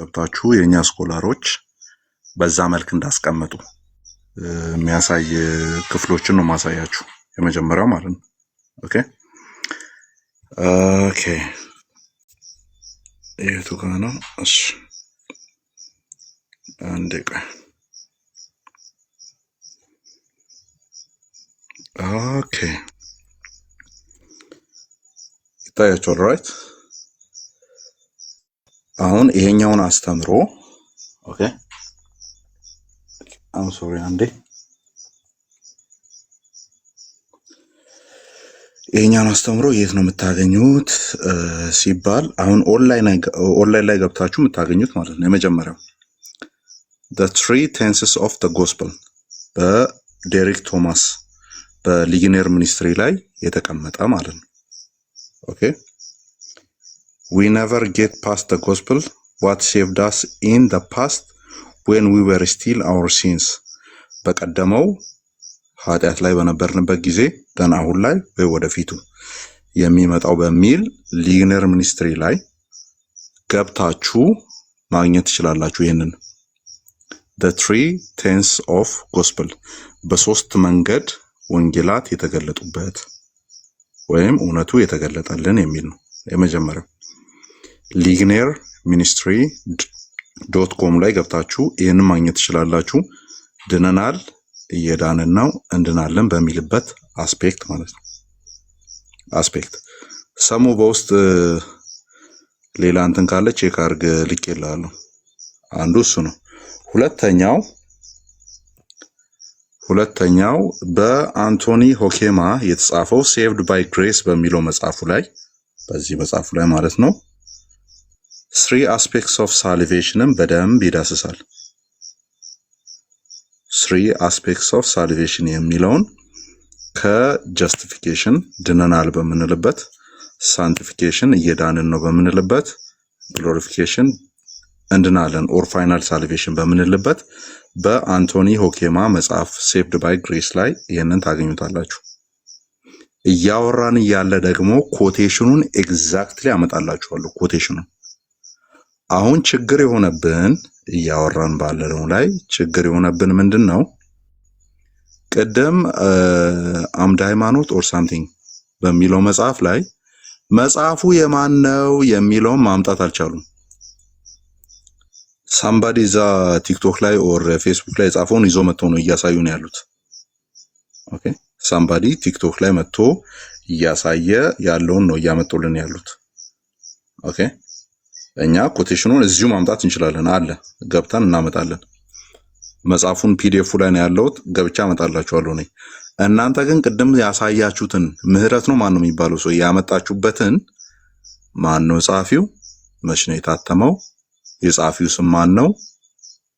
ገብታችሁ የኛ ስኮላሮች በዛ መልክ እንዳስቀመጡ የሚያሳይ ክፍሎችን ነው ማሳያችሁ የመጀመሪያው ማለት ነው። ኦኬ ኦኬ የቱ ጋር ነው? እሺ አንዴ ቆይ። ኦኬ ይታያችኋል ራይት? አሁን ይሄኛውን አስተምሮ ኦኬ አም ሶሪ አንዴ ይሄኛውን አስተምሮ የት ነው የምታገኙት ሲባል አሁን ኦንላይን ላይ ገብታችሁ የምታገኙት ማለት ነው። የመጀመሪያው The Three Tenses of the Gospel በዴሪክ ቶማስ በሊግኔር ሚኒስትሪ ላይ የተቀመጠ ማለት ነው። ኦኬ We never get past the gospel what saved us in the past when we were still our sins በቀደመው ኃጢአት ላይ በነበርንበት ጊዜ ደን አሁን ላይ ወይ ወደፊቱ የሚመጣው በሚል ሊግነር ሚኒስትሪ ላይ ገብታችሁ ማግኘት ትችላላችሁ። ይሄንን the three tenses of gospel በሶስት መንገድ ወንጌላት የተገለጡበት ወይም እውነቱ የተገለጠልን የሚል ነው። የመጀመሪያው ሊግነር ሚኒስትሪ .com ላይ ገብታችሁ ይሄንን ማግኘት ትችላላችሁ። ድነናል እየዳንን ነው እንድናለን በሚልበት አስፔክት ማለት ነው። አስፔክት ሰሙ በውስጥ ሌላ እንትን ካለ ቼክ አድርግ ልኬልሃለሁ። አንዱ እሱ ነው። ሁለተኛው በአንቶኒ ሆኬማ የተጻፈው ሴቭድ ባይ ግሬስ በሚለው መጽሐፉ ላይ በዚህ መጽሐፉ ላይ ማለት ነው three aspects of salvationን በደንብ ይዳስሳል። three aspects of salvation የሚለውን ከjustification ድነናል በምንልበት፣ sanctification እየዳንን ነው በምንልበት፣ glorification እንድናለን or final salvation በምንልበት በአንቶኒ ሆኬማ መጽሐፍ saved by grace ላይ ይሄንን ታገኙታላችሁ። እያወራን ያለ ደግሞ ኮቴሽኑን ኤግዛክትሊ አመጣላችኋለሁ። ኮቴሽኑን አሁን ችግር የሆነብን እያወራን ባለነው ላይ ችግር የሆነብን ምንድነው? ቀደም አምደ ሃይማኖት or something በሚለው መጽሐፍ ላይ መጽሐፉ የማን ነው የሚለውን ማምጣት አልቻሉም። somebody ዛ ቲክቶክ ላይ or ፌስቡክ ላይ ጻፈውን ይዞ መጥቶ ነው እያሳዩን ያሉት። ኦኬ somebody ቲክቶክ ላይ መጥቶ እያሳየ ያለውን ነው እያመጡልን ያሉት። ኦኬ እኛ ኮቴሽኑን እዚሁ ማምጣት እንችላለን። አለ ገብተን እናመጣለን። መጽሐፉን ፒዲኤፍ ላይ ነው ያለው፣ ገብቻ አመጣላችኋለሁ ነኝ። እናንተ ግን ቅድም ያሳያችሁትን ምህረት ነው ማን ነው የሚባለው ሰው ያመጣችሁበትን ማን ነው ጻፊው፣ መች ነው የታተመው፣ የጻፊው ስም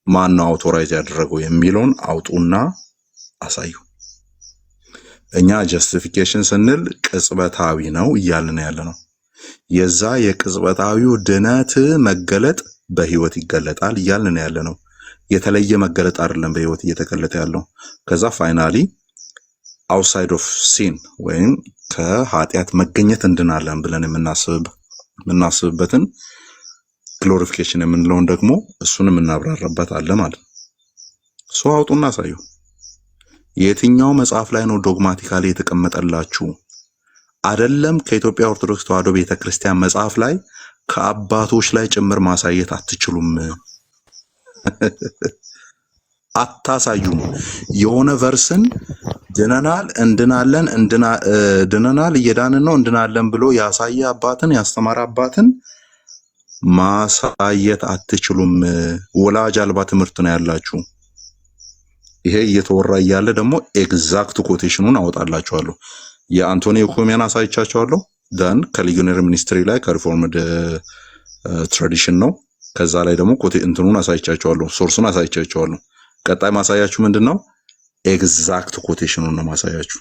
ማን ነው አውቶራይዝ ያደረገው የሚለውን አውጡና አሳዩ። እኛ ጀስቲፊኬሽን ስንል ቅጽበታዊ ነው እያልን ያለ ነው። የዛ የቅጽበታዊው ድነት መገለጥ በህይወት ይገለጣል እያልን ያለ ነው። የተለየ መገለጥ አይደለም በህይወት እየተገለጠ ያለው። ከዛ ፋይናሊ አውትሳይድ ኦፍ ሲን ወይም ከኃጢአት መገኘት እንድናለን ብለን የምናስብበትን ግሎሪፊኬሽን የምንለውን ደግሞ እሱንም እናብራራበት አለ ማለት ነው። ሶ አውጡና አሳዩ። የትኛው መጽሐፍ ላይ ነው ዶግማቲካሊ የተቀመጠላችሁ? አይደለም ከኢትዮጵያ ኦርቶዶክስ ተዋሕዶ ቤተክርስቲያን መጽሐፍ ላይ ከአባቶች ላይ ጭምር ማሳየት አትችሉም። አታሳዩም። የሆነ ቨርስን ድነናል እንድናለን ድነናል እየዳንን ነው እንድናለን ብሎ ያሳየ አባትን ያስተማረ አባትን ማሳየት አትችሉም። ወላጅ አልባ ትምህርት ነው ያላችሁ። ይሄ እየተወራ እያለ ደግሞ ኤግዛክት ኮቴሽኑን አወጣላችኋለሁ። የአንቶኒ ሆኬማን አሳይቻችኋለሁ። ዳን ከሊግነር ሚኒስትሪ ላይ ከሪፎርምድ ትራዲሽን ነው። ከዛ ላይ ደግሞ እንትኑን አሳይቻችኋለሁ፣ ሶርሱን አሳይቻችኋለሁ። ቀጣይ ማሳያችሁ ምንድነው? ኤግዛክት ኮቴሽኑን ነው ማሳያችሁ።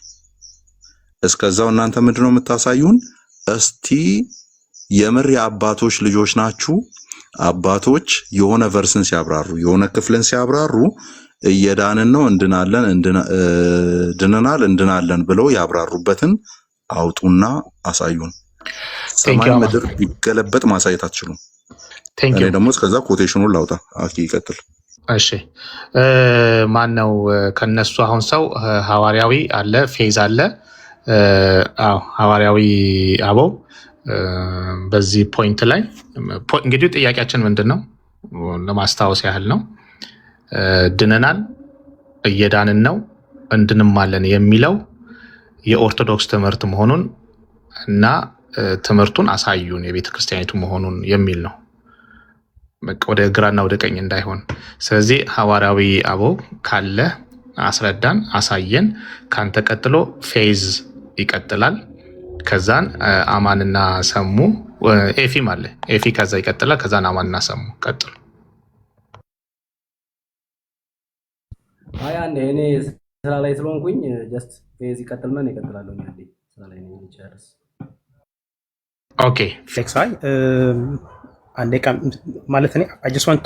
እስከዛው እናንተ ምንድነው የምታሳዩን? እስቲ የምር የአባቶች ልጆች ናችሁ። አባቶች የሆነ ቨርስን ሲያብራሩ የሆነ ክፍልን ሲያብራሩ እየዳንን ነው ድነናል እንድናለን ብለው ያብራሩበትን አውጡና አሳዩን። ሰማይ ምድር ቢገለበጥ ማሳየት አትችሉም። እኔ ደግሞ እስከዛ ኮቴሽኑን ላውጣ። አኪ ይቀጥል። እሺ ማን ነው ከነሱ አሁን ሰው ሐዋርያዊ አለ፣ ፌዝ አለ። አዎ ሐዋርያዊ አበው በዚህ ፖይንት ላይ እንግዲህ ጥያቄያችን ምንድን ነው ለማስታወስ ያህል ነው። ድነናል፣ እየዳንን ነው፣ እንድንማለን የሚለው የኦርቶዶክስ ትምህርት መሆኑን እና ትምህርቱን አሳዩን የቤተ ክርስቲያኒቱ መሆኑን የሚል ነው። ወደ ግራና ወደ ቀኝ እንዳይሆን። ስለዚህ ሐዋርያዊ አበው ካለ አስረዳን፣ አሳየን። ካንተ ቀጥሎ ፌዝ ይቀጥላል። ከዛን አማንና ሰሙ፣ ኤፊም አለ። ኤፊ ከዛ ይቀጥላል። ከዛን አማንና ሰሙ ቀጥሉ። አይ አንዴ እኔ ስራ ላይ ስለሆንኩኝ ጀስት ፌዝ ይቀጥልና ነው ይቀጥላለሁ። አንዴ ስራ ላይ ነው ጨርስ። ኦኬ ፌክስ አይ አንዴ ማለት እኔ I just want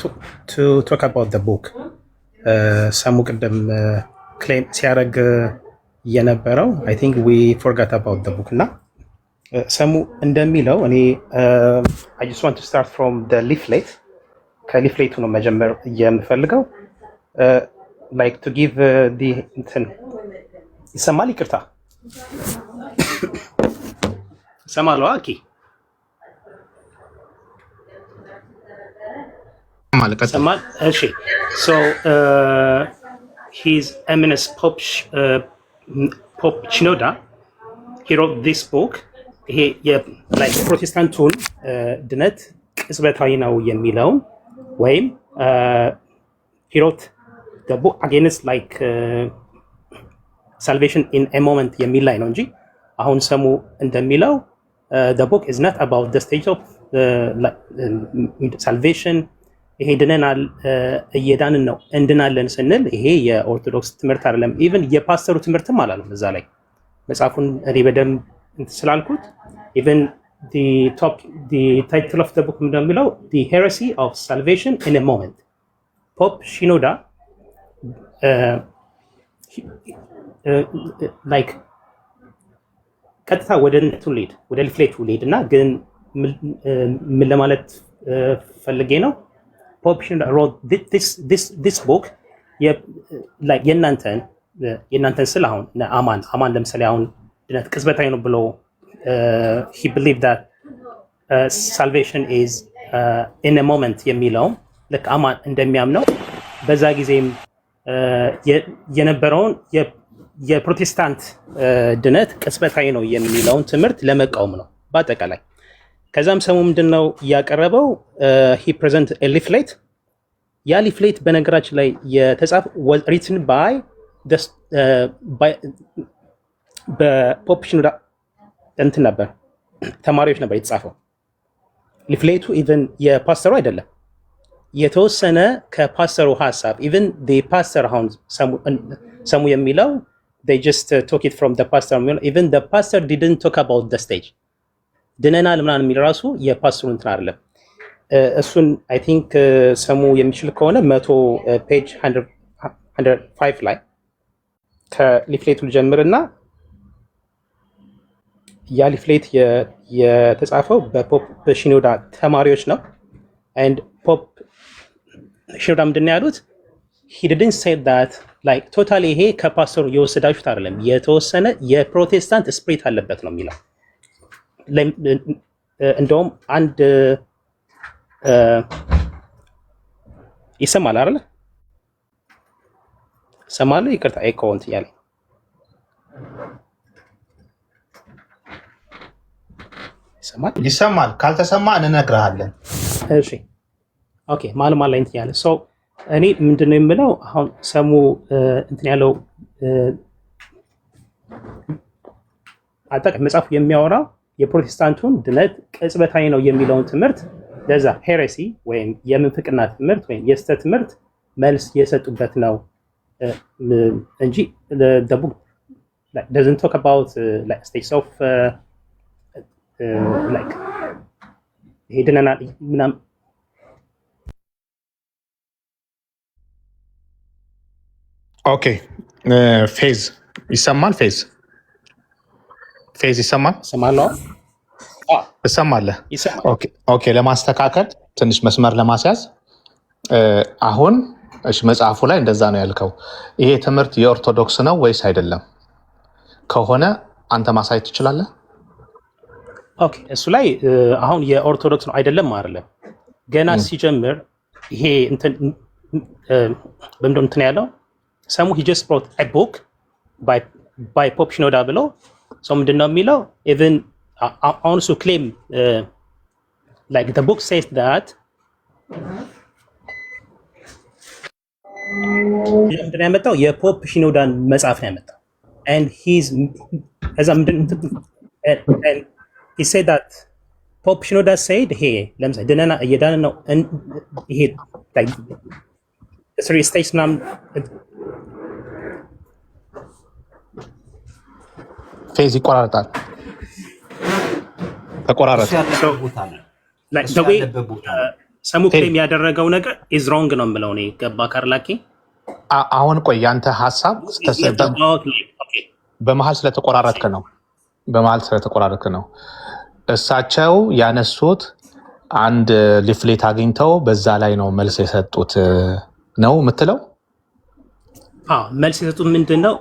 to talk about the book ሰሙ ቅድም ክሌም ሲያደርግ የነበረው I think we forgot about the book እና ሰሙ እንደሚለው እኔ I just want to start from the leaflet ከሊፍሌቱ ነው መጀመር የምፈልገው like to give the ይሰማል? ይቅርታ ይሰማል? ኦኬ Okay. So His Eminence Pope Shinoda, he wrote this book. He like ፕሮቴስታንቱን ድነት ቅጽበታዊ ነው የሚለውን ወይም he wrote the book against like salvation in a moment የሚል ላይ ነው እንጂ አሁን ሰሙ እንደሚለው the book is not about the state of salvation ይሄ ድነናል እየዳንን ነው እንድናለን ስንል ይሄ የኦርቶዶክስ ትምህርት አይደለም። ኢቭን የፓስተሩ ትምህርትም አላለም እዛ ላይ መጽሐፉን እኔ በደንብ ስላልኩት ኢቭን the title of the book እንደሚለው the heresy of salvation in a moment ፖፕ ሺኖዳ like ቀጥታ ወደ ቱሌድ ወደ ሊፍሌቱ ሊድ እና ግን ምን ለማለት ፈልጌ ነው Pope Shinoda wrote this book የእናንተን ስለ አሁን አማን ለምሳሌ አሁን ድነት ቅጽበታዊ ነው ብሎ he believed that salvation is in a moment የሚለው ልክ አማን እንደሚያምነው በዛ ጊዜም የነበረውን የፕሮቴስታንት ድነት ቅጽበታዊ ነው የሚለውን ትምህርት ለመቃወም ነው በአጠቃላይ። ከዛም ሰሙ ምንድነው ያቀረበው he present a leaflet ያ ሊፍሌት በነገራችን ላይ የተጻፈ was written by በፖፕ ሺኖዳ እንትን ነበር ተማሪዎች ነበር የተጻፈው ሊፍሌቱ ኢቭን የፓስተሩ አይደለም የተወሰነ ከፓስተሩ ሐሳብ ኢቭን the pastor አሁን ሰሙ የሚለው they just took it from the pastor even the pastor didn't talk about the stage ድነናል ምናምን የሚል ራሱ የፓስተሩ እንትን አይደለም። እሱን አይ ቲንክ ሰሙ የሚችል ከሆነ 100 ፔጅ 105 ላይ ከሊፍሌቱ ጀምርና ያ ሊፍሌት የተጻፈው በፖፕ ሺኖዳ ተማሪዎች ነው and ፖፕ ሺኖዳ ምንድን ነው ያሉት he didn't say that like totally ይሄ ከፓስተሩ የወሰዳችሁት አይደለም የተወሰነ የፕሮቴስታንት ስፕሪት አለበት ነው የሚለው እንደውም አንድ ይሰማል አይደል? ሰማሉ ይቅርታ ኤኮንት ያለ ይሰማል። ካልተሰማ እንነግርሃለን። እሺ ኦኬ ማል ላይ እንትን ያለ ሶ እኔ ምንድነው የምለው አሁን ሰሙ እንትን ያለው አጠቃላይ መጽሐፉ የሚያወራው የፕሮቴስታንቱን ድነት ቅጽበታዊ ነው የሚለውን ትምህርት ለዛ ሄሬሲ ወይም የምንፍቅና ትምህርት ወይም የስተት ትምህርት መልስ የሰጡበት ነው እንጂ the book like doesn't talk about like states of like ሄደናል ምናምን ኦኬ ፌዝ ይሰማል? ፌዝ ይሰማል? ሰማለው ትሰማለህ? ይሰማል። ኦኬ። ለማስተካከል ትንሽ መስመር ለማስያዝ አሁን እሺ፣ መጽሐፉ ላይ እንደዛ ነው ያልከው። ይሄ ትምህርት የኦርቶዶክስ ነው ወይስ አይደለም? ከሆነ አንተ ማሳየት ትችላለህ? ኦኬ፣ እሱ ላይ አሁን የኦርቶዶክስ ነው አይደለም አይደለም። ገና ሲጀምር ይሄ እንትን በምንድን እንትን ያለው ሰሙ he just brought a book by Pope Shenouda ብሎ ሰው ምንድን ነው የሚለው even also claim like the book says that ምንድን ነው ያመጣው የፖፕ ሺኖዳን መጽሐፍ ነው ያመጣው and ከዛ ምንድን and he said that ፖፕ ሺኖዳ said ይሄ ለምሳሌ ድነና እየዳን ነው ይሄ like three states ምናምን ፌዝ ይቆራረጣል። ተቆራረጠ። ሰሙ ክሌም ያደረገው ነገር ኢዝ ሮንግ ነው የምለው እኔ ገባ ካርላኪ። አሁን ቆይ ያንተ ሀሳብ በመሀል ስለተቆራረጥክ ነው። እሳቸው ያነሱት አንድ ሊፍሌት አግኝተው በዛ ላይ ነው መልስ የሰጡት ነው የምትለው? መልስ የሰጡት ምንድን ነው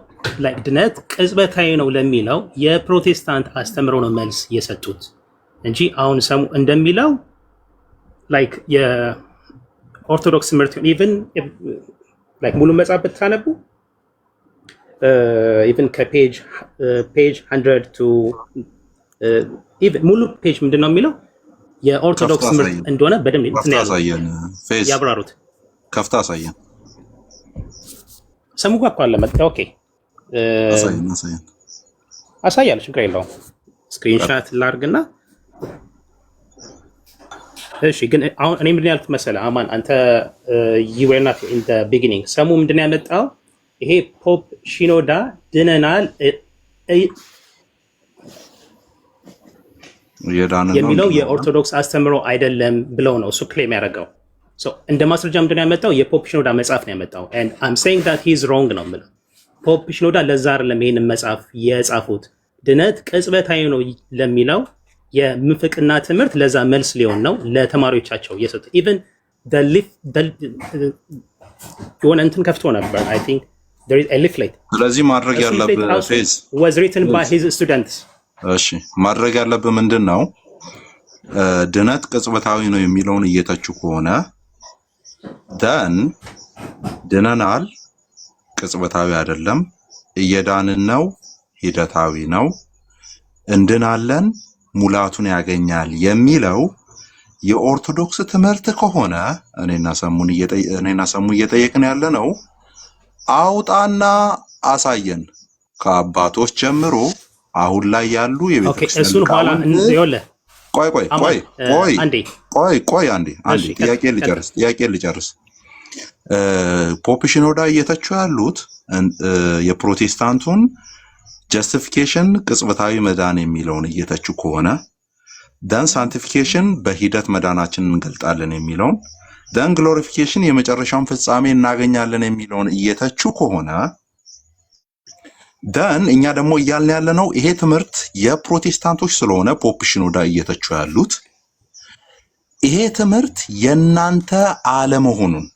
ላይክ ድነት ቅጽበታዊ ነው ለሚለው የፕሮቴስታንት አስተምሮ ነው መልስ የሰጡት እንጂ አሁን ሰሙ እንደሚለው ላይክ የኦርቶዶክስ ትምህርት ኢቭን ላይክ ሙሉ መጽሐፍ ብታነቡ ኢቭን ከፔጅ 100 ቱ ኢቭን ሙሉ ፔጅ ምንድን ነው የሚለው የኦርቶዶክስ ትምህርት እንደሆነ በደንብ እንትን ያብራሩት። ከፍታ አሳየን። ሰሙ ጋር እኮ አለ መጣ። ኦኬ አሳያለሁ፣ ችግር የለውም። ስክሪንሻት ላድርግና እሺ። ግን አሁን እኔ ምንድን ያልኩት መሰለህ አማን፣ አንተ you were not in the beginning። ሰሙ ምንድን ያመጣው ይሄ ፖፕ ሺኖዳ ድነናል የሚለው የኦርቶዶክስ አስተምሮ አይደለም ብለው ነው እሱ ክሌም ያደረገው። እንደ ማስረጃ ምንድን ያመጣው የፖፕ ሺኖዳ መጽሐፍ ነው ያመጣው። and I'm saying that he is wrong ነው የምለው። ፖፕ ሺኖዳ ለዛ አይደለም ይሄንን መጽሐፍ የጻፉት። ድነት ቅጽበታዊ ነው ለሚለው የምንፍቅና ትምህርት ለዛ መልስ ሊሆን ነው ለተማሪዎቻቸው የሰጡት። ኢቭን የሆነ እንትን ከፍቶ ነበር I think there is a leaflet። ስለዚህ ማድረግ ያለብህ ፌዝ was written by his students። እሺ ማድረግ ያለብህ ምንድን ነው ድነት ቅጽበታዊ ነው የሚለውን እየተቹ ከሆነ ደን ድነናል ቅጽበታዊ አይደለም፣ እየዳንን ነው፣ ሂደታዊ ነው፣ እንድናለን፣ ሙላቱን ያገኛል የሚለው የኦርቶዶክስ ትምህርት ከሆነ እኔና ሰሙ እየጠየቅን ያለ ነው። አውጣና አሳየን ከአባቶች ጀምሮ አሁን ላይ ያሉ የቤተክርስቲያን እሱን ኋላ እንዘየውለ ቆይ አንዴ ጥያቄ ልጨርስ። ፖፕ ሺኖዳ እየተቹ ያሉት የፕሮቴስታንቱን ጀስቲፊኬሽን ቅጽበታዊ መዳን የሚለውን እየተቹ ከሆነ ደን ሳንቲፊኬሽን በሂደት መዳናችንን እንገልጣለን የሚለውን ደን ግሎሪፊኬሽን የመጨረሻውን ፍጻሜ እናገኛለን የሚለውን እየተቹ ከሆነ ደን እኛ ደግሞ እያልን ያለ ነው ይሄ ትምህርት የፕሮቴስታንቶች ስለሆነ ፖፕ ሺኖዳ እየተቹ ያሉት ይሄ ትምህርት የናንተ አለመሆኑን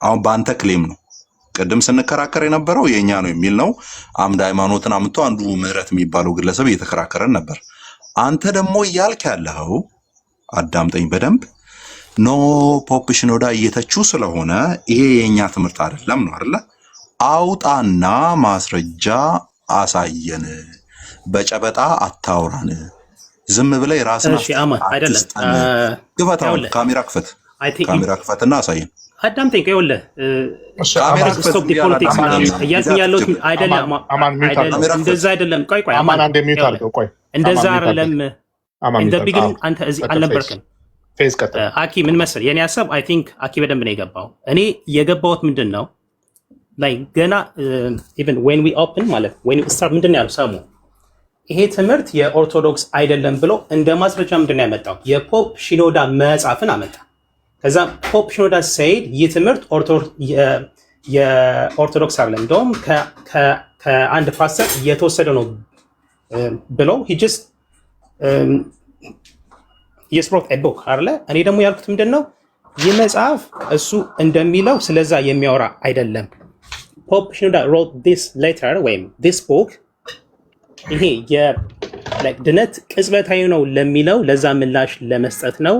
አሁን በአንተ ክሌም ነው። ቅድም ስንከራከር የነበረው የኛ ነው የሚል ነው። አምድ ሃይማኖትን አምጥቶ አንዱ ምህረት የሚባለው ግለሰብ እየተከራከረን ነበር። አንተ ደግሞ እያልክ ያለው አዳምጠኝ በደንብ ኖ ፖፕ ሺኖዳ እየተቹ ስለሆነ ይሄ የኛ ትምህርት አይደለም ነው አይደለ? አውጣና ማስረጃ አሳየን፣ በጨበጣ አታውራን፣ ዝም ብለህ ራስን አይደለም ግፈታው። ካሜራ ክፈትና አሳየን። አዳምጠኝ ይኸውልህ ስቶፕ ዲ ፖለቲክስ እያልኩኝ ያለሁት እንደዛ አይደለም። ቆይ እንደዛ አይደለም። እንደ ቢግን አንተ እዚህ አልነበርክም። አኪ ምን መሰል የኔ ሀሳብ አይ ቲንክ አኪ በደንብ ነው የገባው። እኔ የገባሁት ምንድን ነው ላይ ገና ኢቨን ዌን ዊ ኦፕን ማለት ዌን ዊ ስታርት ምንድን ነው ያለው ሰሙ ይሄ ትምህርት የኦርቶዶክስ አይደለም ብሎ እንደ ማስረጃ ምንድን ነው ያመጣው የፖፕ ሺኖዳ መጽሐፍን አመጣ። ከዛ ፖፕ ሺኖዳ ሰይድ ይህ ትምህርት የኦርቶዶክስ አይደለም እንደውም ከአንድ ፓስተር እየተወሰደ ነው ብለው ኢየሱስ wrote a book አይደለ? እኔ ደግሞ ያልኩት ምንድነው ይህ መጽሐፍ እሱ እንደሚለው ስለዛ የሚያወራ አይደለም። ፖፕ ሽኖዳ wrote this letter ወይም this book ይሄ ድነት ቅጽበታዊ ነው ለሚለው ለዛ ምላሽ ለመስጠት ነው።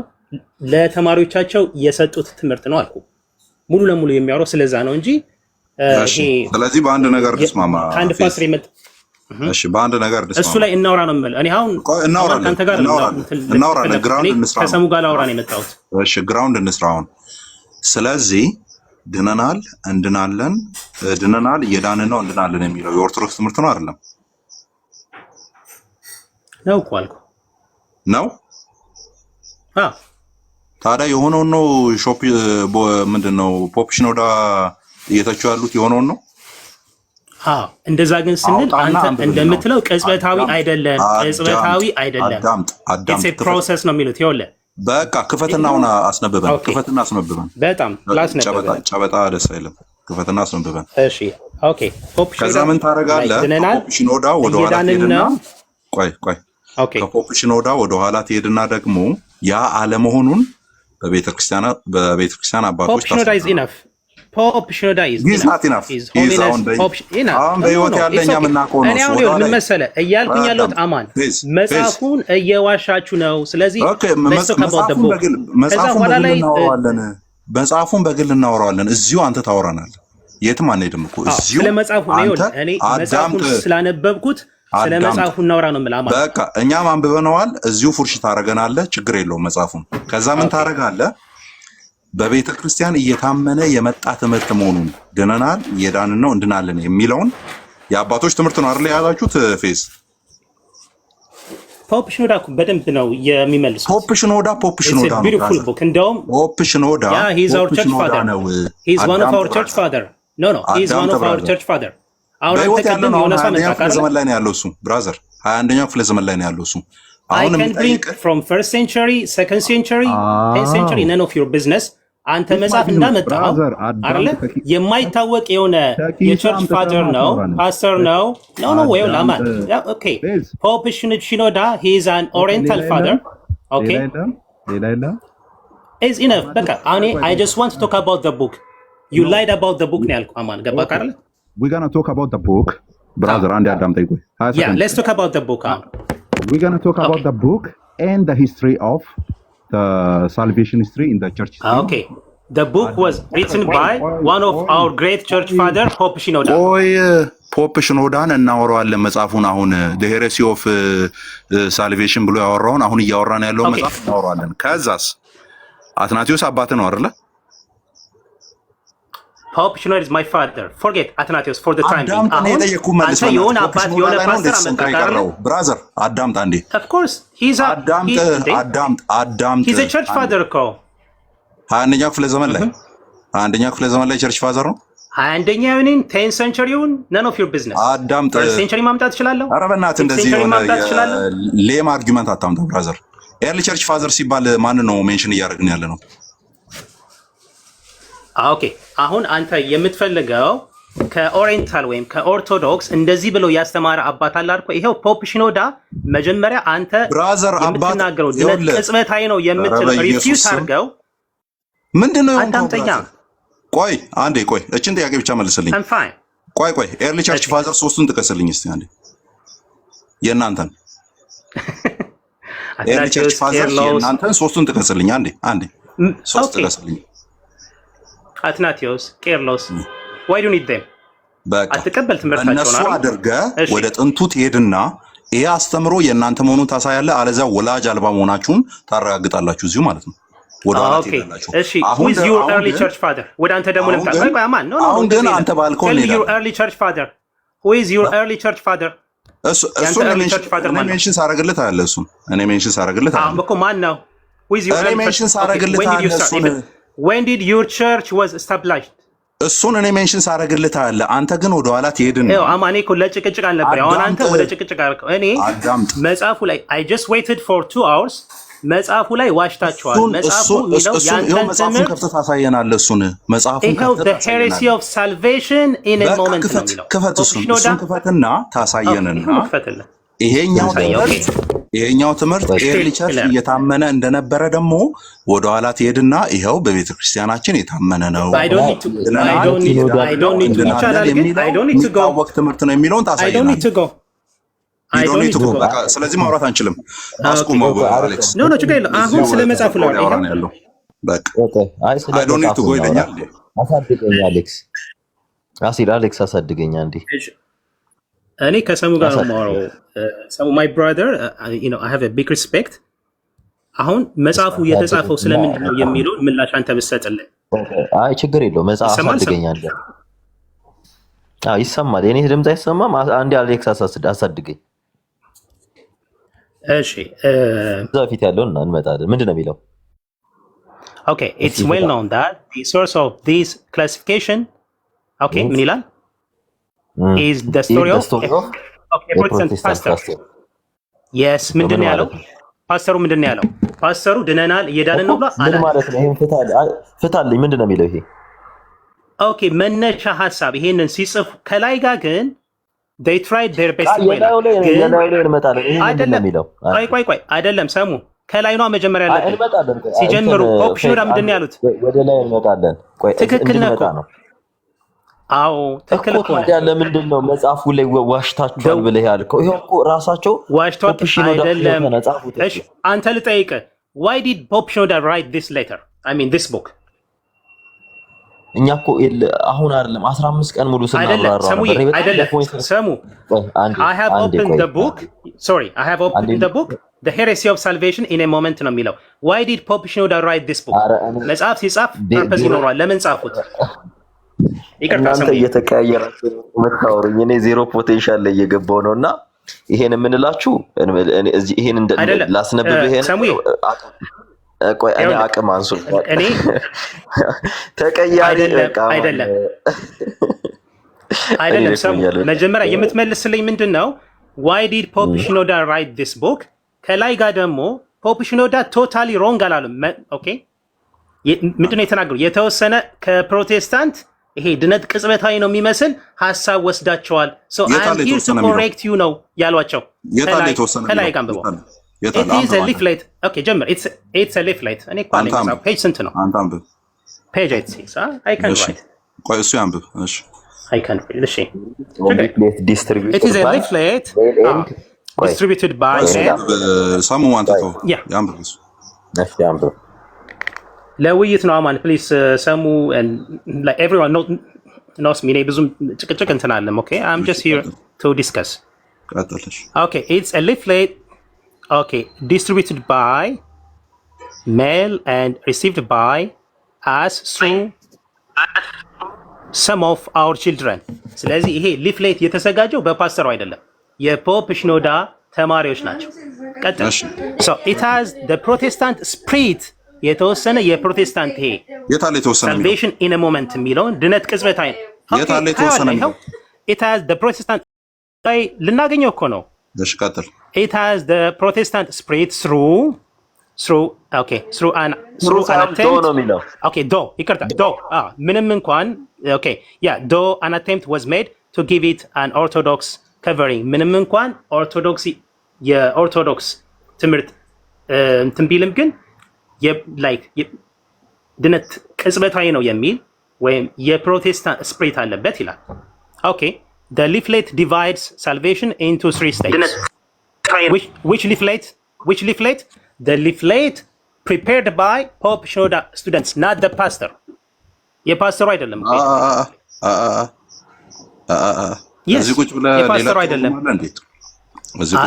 ለተማሪዎቻቸው የሰጡት ትምህርት ነው አልኩ። ሙሉ ለሙሉ የሚያወራው ስለዛ ነው እንጂ ስለዚህ በአንድ ነገር ልስማማ። አንድ ፓስትር ይመጣ እሺ፣ በአንድ ነገር ልስማማ። እሱ ላይ እናውራ ነው የምልህ። እኔ አሁን አንተ ጋር እናውራለን። ግራውንድ እንስራ። ከሰሙ ጋር ላውራ ነው የመጣሁት። እሺ፣ ግራውንድ እንስራ አሁን። ስለዚህ ድነናል፣ እንድናለን፣ ድነናል፣ እየዳንን ነው፣ እንድናለን የሚለው የኦርቶዶክስ ትምህርት ነው አይደለም? ነው እኮ አልኩ ነው። ታዲያ የሆነውን ነው ሾፕ ምንድነው ፖፕ ሽኖዳ እየተቹ ያሉት የሆነውን ነው። እንደዛ ግን ስንል አንተ እንደምትለው ቅጽበታዊ አይደለም፣ ቅጽበታዊ አይደለም። ኢትስ ኤ ፕሮሰስ ነው የሚሉት። ይኸውልህ በቃ ክፈትናውን አስነብበን፣ ክፈትና አስነብበን። በጣም ላስነብበን። ጨበጣ ደስ አይልም። ክፈትና አስነብበን። እሺ ኦኬ። ፖፕ ከዛ ምን ታደርጋለህ? ፖፕ ሽኖዳ ወደ ኋላ ትሄድና ቆይ ከፖፕ ሽኖዳ ወደ ኋላ ትሄድና ደግሞ ያ አለመሆኑን በቤተክርስቲያን አባቶች ፖፕ ሽኖዳ በህይወት ያለኛ የምናውቀው ነው። ምን መሰለህ እያልኩኝ ያለሁት አማን መጽሐፉን እየዋሻችሁ ነው። ስለዚህ መጽሐፉን በግል እናወራዋለን። እዚሁ አንተ ታወራናለህ። የትም አንሄድም እኮ እዚሁ ስለ መጽሐፉ ነው። እኔ መጽሐፉን ስላነበብኩት ስለ መጽሐፉ እናወራ ነው የምልህ አማን። በቃ እኛም አንብበነዋል። እዚሁ ፉርሽ ታደርገናለህ። ችግር የለውም መጽሐፉን። ከዛ ምን ታደርጋለህ? በቤተ ክርስቲያን እየታመነ የመጣ ትምህርት መሆኑን ድነናል፣ እየዳንን ነው፣ እንድናለን የሚለውን የአባቶች ትምህርት ነው አይደል የያዛችሁት? ፌስ ፖፕ ሽኖዳ በደንብ ነው የሚመልሱት። ፖፕ ሽኖዳ ነው። ቢዩቲፉል ቡክ እንደውም ፖፕ ሽኖዳ he's our church father ነው። he's one of our church father no he's one of our church father። አሁን ተቀደም የሆነ ሰው መጣ ዘመን ላይ ነው ያለው እሱ ብራዘር 21ኛው ክፍለ ዘመን ላይ ነው ያለው እሱ። አሁን from first century second century 10th century none of your business። አንተ መጽሐፍ እንዳመጣው አይደለ? የማይታወቅ የሆነ የቸርች ፋዘር ነው ፓስተር ነው ነው ወይ ለማን? ኦኬ ፖፕ ሽኖዳ he is an oriental father okay ሌላ is enough። በቃ I just want to talk about the book. You lied about the book ነው ያልኩህ አማን። ገባ አይደል? We're going to talk about the book brother and Adam Taigo. Yeah, let's talk about the book. We're going to talk about the book and the history of the salvation history in the church. Okay. The book was written by one of our great church father, Pope Shinoda. ፖፕ ሽኖዳን እናወራዋለን መጽሐፉን። አሁን the heresy of salvation ብሎ ያወራውን አሁን እያወራን ያለው መጽሐፍ እናወራዋለን። ከዛስ አትናቴዎስ አባት ነው አይደል? Pope Shinoda is my father. Forget Athanasius for the time being. አንተ የሆነ አባት የሆነ ፓስተር አመጣጣለሁ ብራዘር። አዳምጥ አንዴ። Of course he's a he's a church father እኮ 21ኛው ክፍለ ዘመን ላይ ቸርች ፋዘር ነው። 21ኛው 10th century-ውን none of your business። አዳምጥ። ሴንቸሪ ማምጣት ይችላልው? ኧረ በእናትህ እንደዚህ የሆነ ሌም አርጊመንት አታምጣ ብራዘር። ኤርሊ ቸርች ፋዘር ሲባል ማን ነው ሜንሽን እያደረግን ያለ ነው? ኦኬ አሁን አንተ የምትፈልገው ከኦሪየንታል ወይም ከኦርቶዶክስ እንደዚህ ብሎ ያስተማረ አባት አለ አይደል? ይሄው ፖፕ ሽኖዳ መጀመሪያ አንተ የምትናገረው ቅጽበታዊ ነው የምትለው ሪፊውዝ አድርገው ምንድነው? አዳምጠኛ። ቆይ አንዴ ቆይ፣ እቺን ጥያቄ ብቻ መልስልኝ። ቆይ ኤርሊ ቸርች ፋዘር ሶስቱን ጥቀስልኝ እስቲ አንዴ የእናንተን ኤርሊ ቸርች ፋዘር የእናንተን ሶስቱን ጥቀስልኝ አንዴ ሶስት ጥቀስልኝ። አትናቴዎስ፣ ቄርሎስ why do you need them? በቃ አትቀበል ትምህርታቸው ነው እነሱ አድርገህ ወደ ጥንቱ ትሄድና ይሄ አስተምሮ የእናንተ መሆኑን ታሳያለህ። አለዚያ ወላጅ አልባ መሆናችሁን ታረጋግጣላችሁ እዚሁ ማለት ነው። ወደ ኋላ ትሄዳላችሁ። እሺ who is your early church father? ወደ አንተ ደግሞ ልምጣ። ቆይ አማን ነው አሁን ግን አንተ ባልከው ነው your early church father. Who is your early church father? እሱ ሜንሽን ሳረግልህ አለ እሱ እኔ ሜንሽን ሳረግልህ አለ እኮ ማን ነው? Who is your early ሜንሽን ሳረግልህ አለ እሱ when did your church was established? እሱን እኔ ሜንሽን ሳረግልህ አለ። አንተ ግን ወደ ኋላ ትሄድና ያው አማኔ እኮ ለጭቅጭቅ አልነበር። አሁን አንተ ወደ ጭቅጭቅ አልከው። እኔ መጽሐፉ ላይ I just waited for 2 hours መጽሐፉ ላይ ዋሽታችኋል። መጽሐፉ ነው ያንተን መጽሐፉን ከፍተህ ታሳየናለህ። እሱን መጽሐፉን ከፍተህ the heresy of salvation in a moment ነው የሚለው። እሱን ክፈትና ታሳየንና ይሄኛው ይሄኛው ትምህርት ኤርሊ ቸርች እየታመነ እንደነበረ ደግሞ ወደ ኋላ ትሄድና ይሄው በቤተ ክርስቲያናችን የታመነ ነው የሚታወቅ ትምህርት ነው የሚለውን ታሳየናል። በቃ ስለዚህ ማውራት አንችልም። አስቁመው አሌክስ። ኖ ችግር የለውም። አሁን ስለ መጽሐፉ ላይ ያለው በቃ አይ ዶንት ኒድ ቱ ጎ ይለኛል። አሳድገኝ አሌክስ፣ አሌክስ አሳድገኝ አንዴ። እኔ ከሰሙ ጋር ነው የማወራው። ሰሙ ማይ ብራዘር ዩ ኖ አይ ሃቭ አ ቢግ ሪስፔክት። አሁን መጽሐፉ የተጻፈው ስለምንድን ነው የሚለው ምላሽ አንተ ብትሰጥልኝ። አይ ችግር የለውም። መጽሐፍ አሳድገኝ አንዴ። አዎ ይሰማል። የኔ ድምጽ አይሰማም? አንዴ አሌክስ አሳድገኝ። እሺ እዛ ፊት ያለውን እንመጣለን። ምንድን ነው የሚለው? Okay, it's well known that the source of this classification, okay, ምን ይላል? Is the story of a Protestant pastor. Yes, ምንድን ነው ያለው? ፓስተሩ ምንድን ነው ያለው? ፓስተሩ ድነናል እየዳንን ነው ብሎ አለ። ምን ማለት ነው? ይሄን ፍታልኝ። ምንድን ነው የሚለው ይሄ? ኦኬ፣ መነሻ ሐሳብ ይሄንን ሲጽፉ ከላይ ጋር ግን they tried their best way ቆይ አይደለም ሰሙ ከላይ ነው መጀመሪያ ያለው ሲጀምሩ ፖፕ ሽኖዳ ምንድን ነው ያሉት? ወደ ላይ እንመጣለን። ቆይ ትክክል ነው። አዎ ትክክል እኮ ነው። ያለ ምንድን ነው መጽሐፉ ላይ ዋሽታችኋል ብለህ ያልከው? ይሄ እኮ ራሳቸው ዋሽታችሁ አይደለም። እሺ አንተ ልጠይቅህ why did Pope Shinoda write this letter? I mean this book? እኛ እኮ አሁን አይደለም 15 ቀን ሙሉ ስናወራ ሰሙ I have opened the book. Sorry, I have opened the book. The heresy of salvation in a moment ነው የሚለው. Why did Pope Shinoda write this book? መጽሐፍ ሲጻፍ ፐርፐዝ ይኖረዋል። ለምን ጻፉት? ይቅርታ ሰሙ እየተቀያየራችሁ መታወሩኝ። እኔ ዜሮ ፖቴንሻል ላይ እየገባው ነውና ይሄን የምንላችሁ እዚህ ይሄን ላስነብብ። ይሄን ቆይ እኔ አቅም አንሱ እኔ ተቀያሪ አይደለም ሰሙ መጀመሪያ የምትመልስልኝ ምንድነው? Why did Pope Shinoda write this book? ከላይ ጋር ደግሞ ፖፕ ሽኖዳ ቶታሊ ሮንግ አላለም። ኦኬ ምንድነው የተናገሩ? የተወሰነ ከፕሮቴስታንት ይሄ ድነት ቅጽበታዊ ነው የሚመስል ሐሳብ ወስዳቸዋል። so I am here to correct you ነው ያሏቸው። ከላይ ጋር አንብበው። it is a leaflet. okay ጀምር። it's a leaflet. እኔ እኮ አለኝ መጽሐፍ ፔጅ ስንት ነው? አንተ አንብብ። ፔጅ 86 I can write. ቆይ እሱ ያንብብ። እሺ I can read. እሺ distributed it is a leaflet distributed by someone to ያንብብ። እሺ ያንብብ። ለውይይት ነው አማን ፕሊዝ ሰሙ and like everyone knows me ብዙም ጭቅጭቅ እንትን አለም። okay I'm just here to discuss. okay it's a leaflet okay distributed by mail and received by us through some of our children. ስለዚህ ይሄ ሊፍሌት የተዘጋጀው በፓስተሩ አይደለም የፖፕ ሽኖዳ ተማሪዎች ናቸው። ቀጥል። so it has the Protestant spirit የተወሰነ የፕሮቴስታንት ይሄ የታለ የተወሰነ salvation in a moment የሚለውን ድነት ቅጽበታዊ የታለ የተወሰነ it has the Protestant ላይ ልናገኘው እኮ ነው። እሺ ቀጥል። it has the Protestant spirit through an attempt. okay do ይቅርታ do ምንም እንኳን okay yeah do an attempt was made to give it an orthodox covering. ምንም እንኳን ኦርቶዶክስ የኦርቶዶክስ ትምህርት እንትን ቢልም ግን like ድነት ቅጽበታዊ ነው የሚል ወይም የፕሮቴስታንት ስፕሪት አለበት ይላል። okay the leaflet divides salvation into 3 stages. which leaflet? The leaflet prepared by Pope Shinoda students, not the pastor. የፓስተሩ አይደለም። እዚህ ቁጭ ብለህ የፓስተሩ አይደለም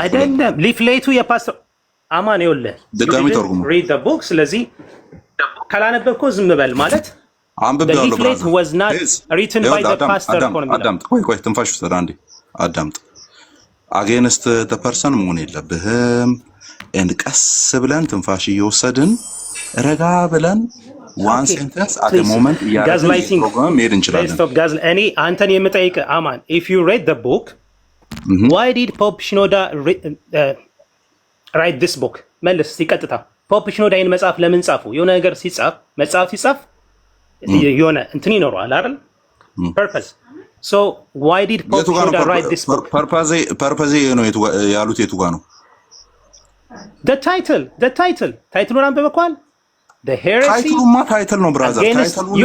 አይደለም ሊፍሌቱ የፓስተሩ አማን ይኸውልህ ድጋሚ ተርጉሙ read the book። ስለዚህ ካላነበብከው ዝም በል ማለት the leaflet was not written by the pastor. አዳምጥ ቆይ ትንፋሽ ውሰድ አንዴ አዳምጥ። against the person መሆን የለብህም ቀስ ብለን ትንፋሽ እየወሰድን ረጋ ብለን one sentence at the moment gaslighting program made እንችላለን። እኔ አንተን የምጠይቅ አማን if you read the book why did Pope Shinoda write this book? መልስ ሲቀጥታ ፖፕ ሽኖዳ ይሄን መጽሐፍ ለምን ጻፉ? የሆነ ነገር ሲጻፍ መጽሐፍ ሲጻፍ የሆነ እንትን ይኖረዋል አይደል? purpose. so why did Pope Shinoda write this book? purpose ነው ያሉት የቱ ጋር ነው? the title ታይትሉን አንብበኳል the heresy ታይትሉማ ታይትል ነው ብራዘር ታይትሉን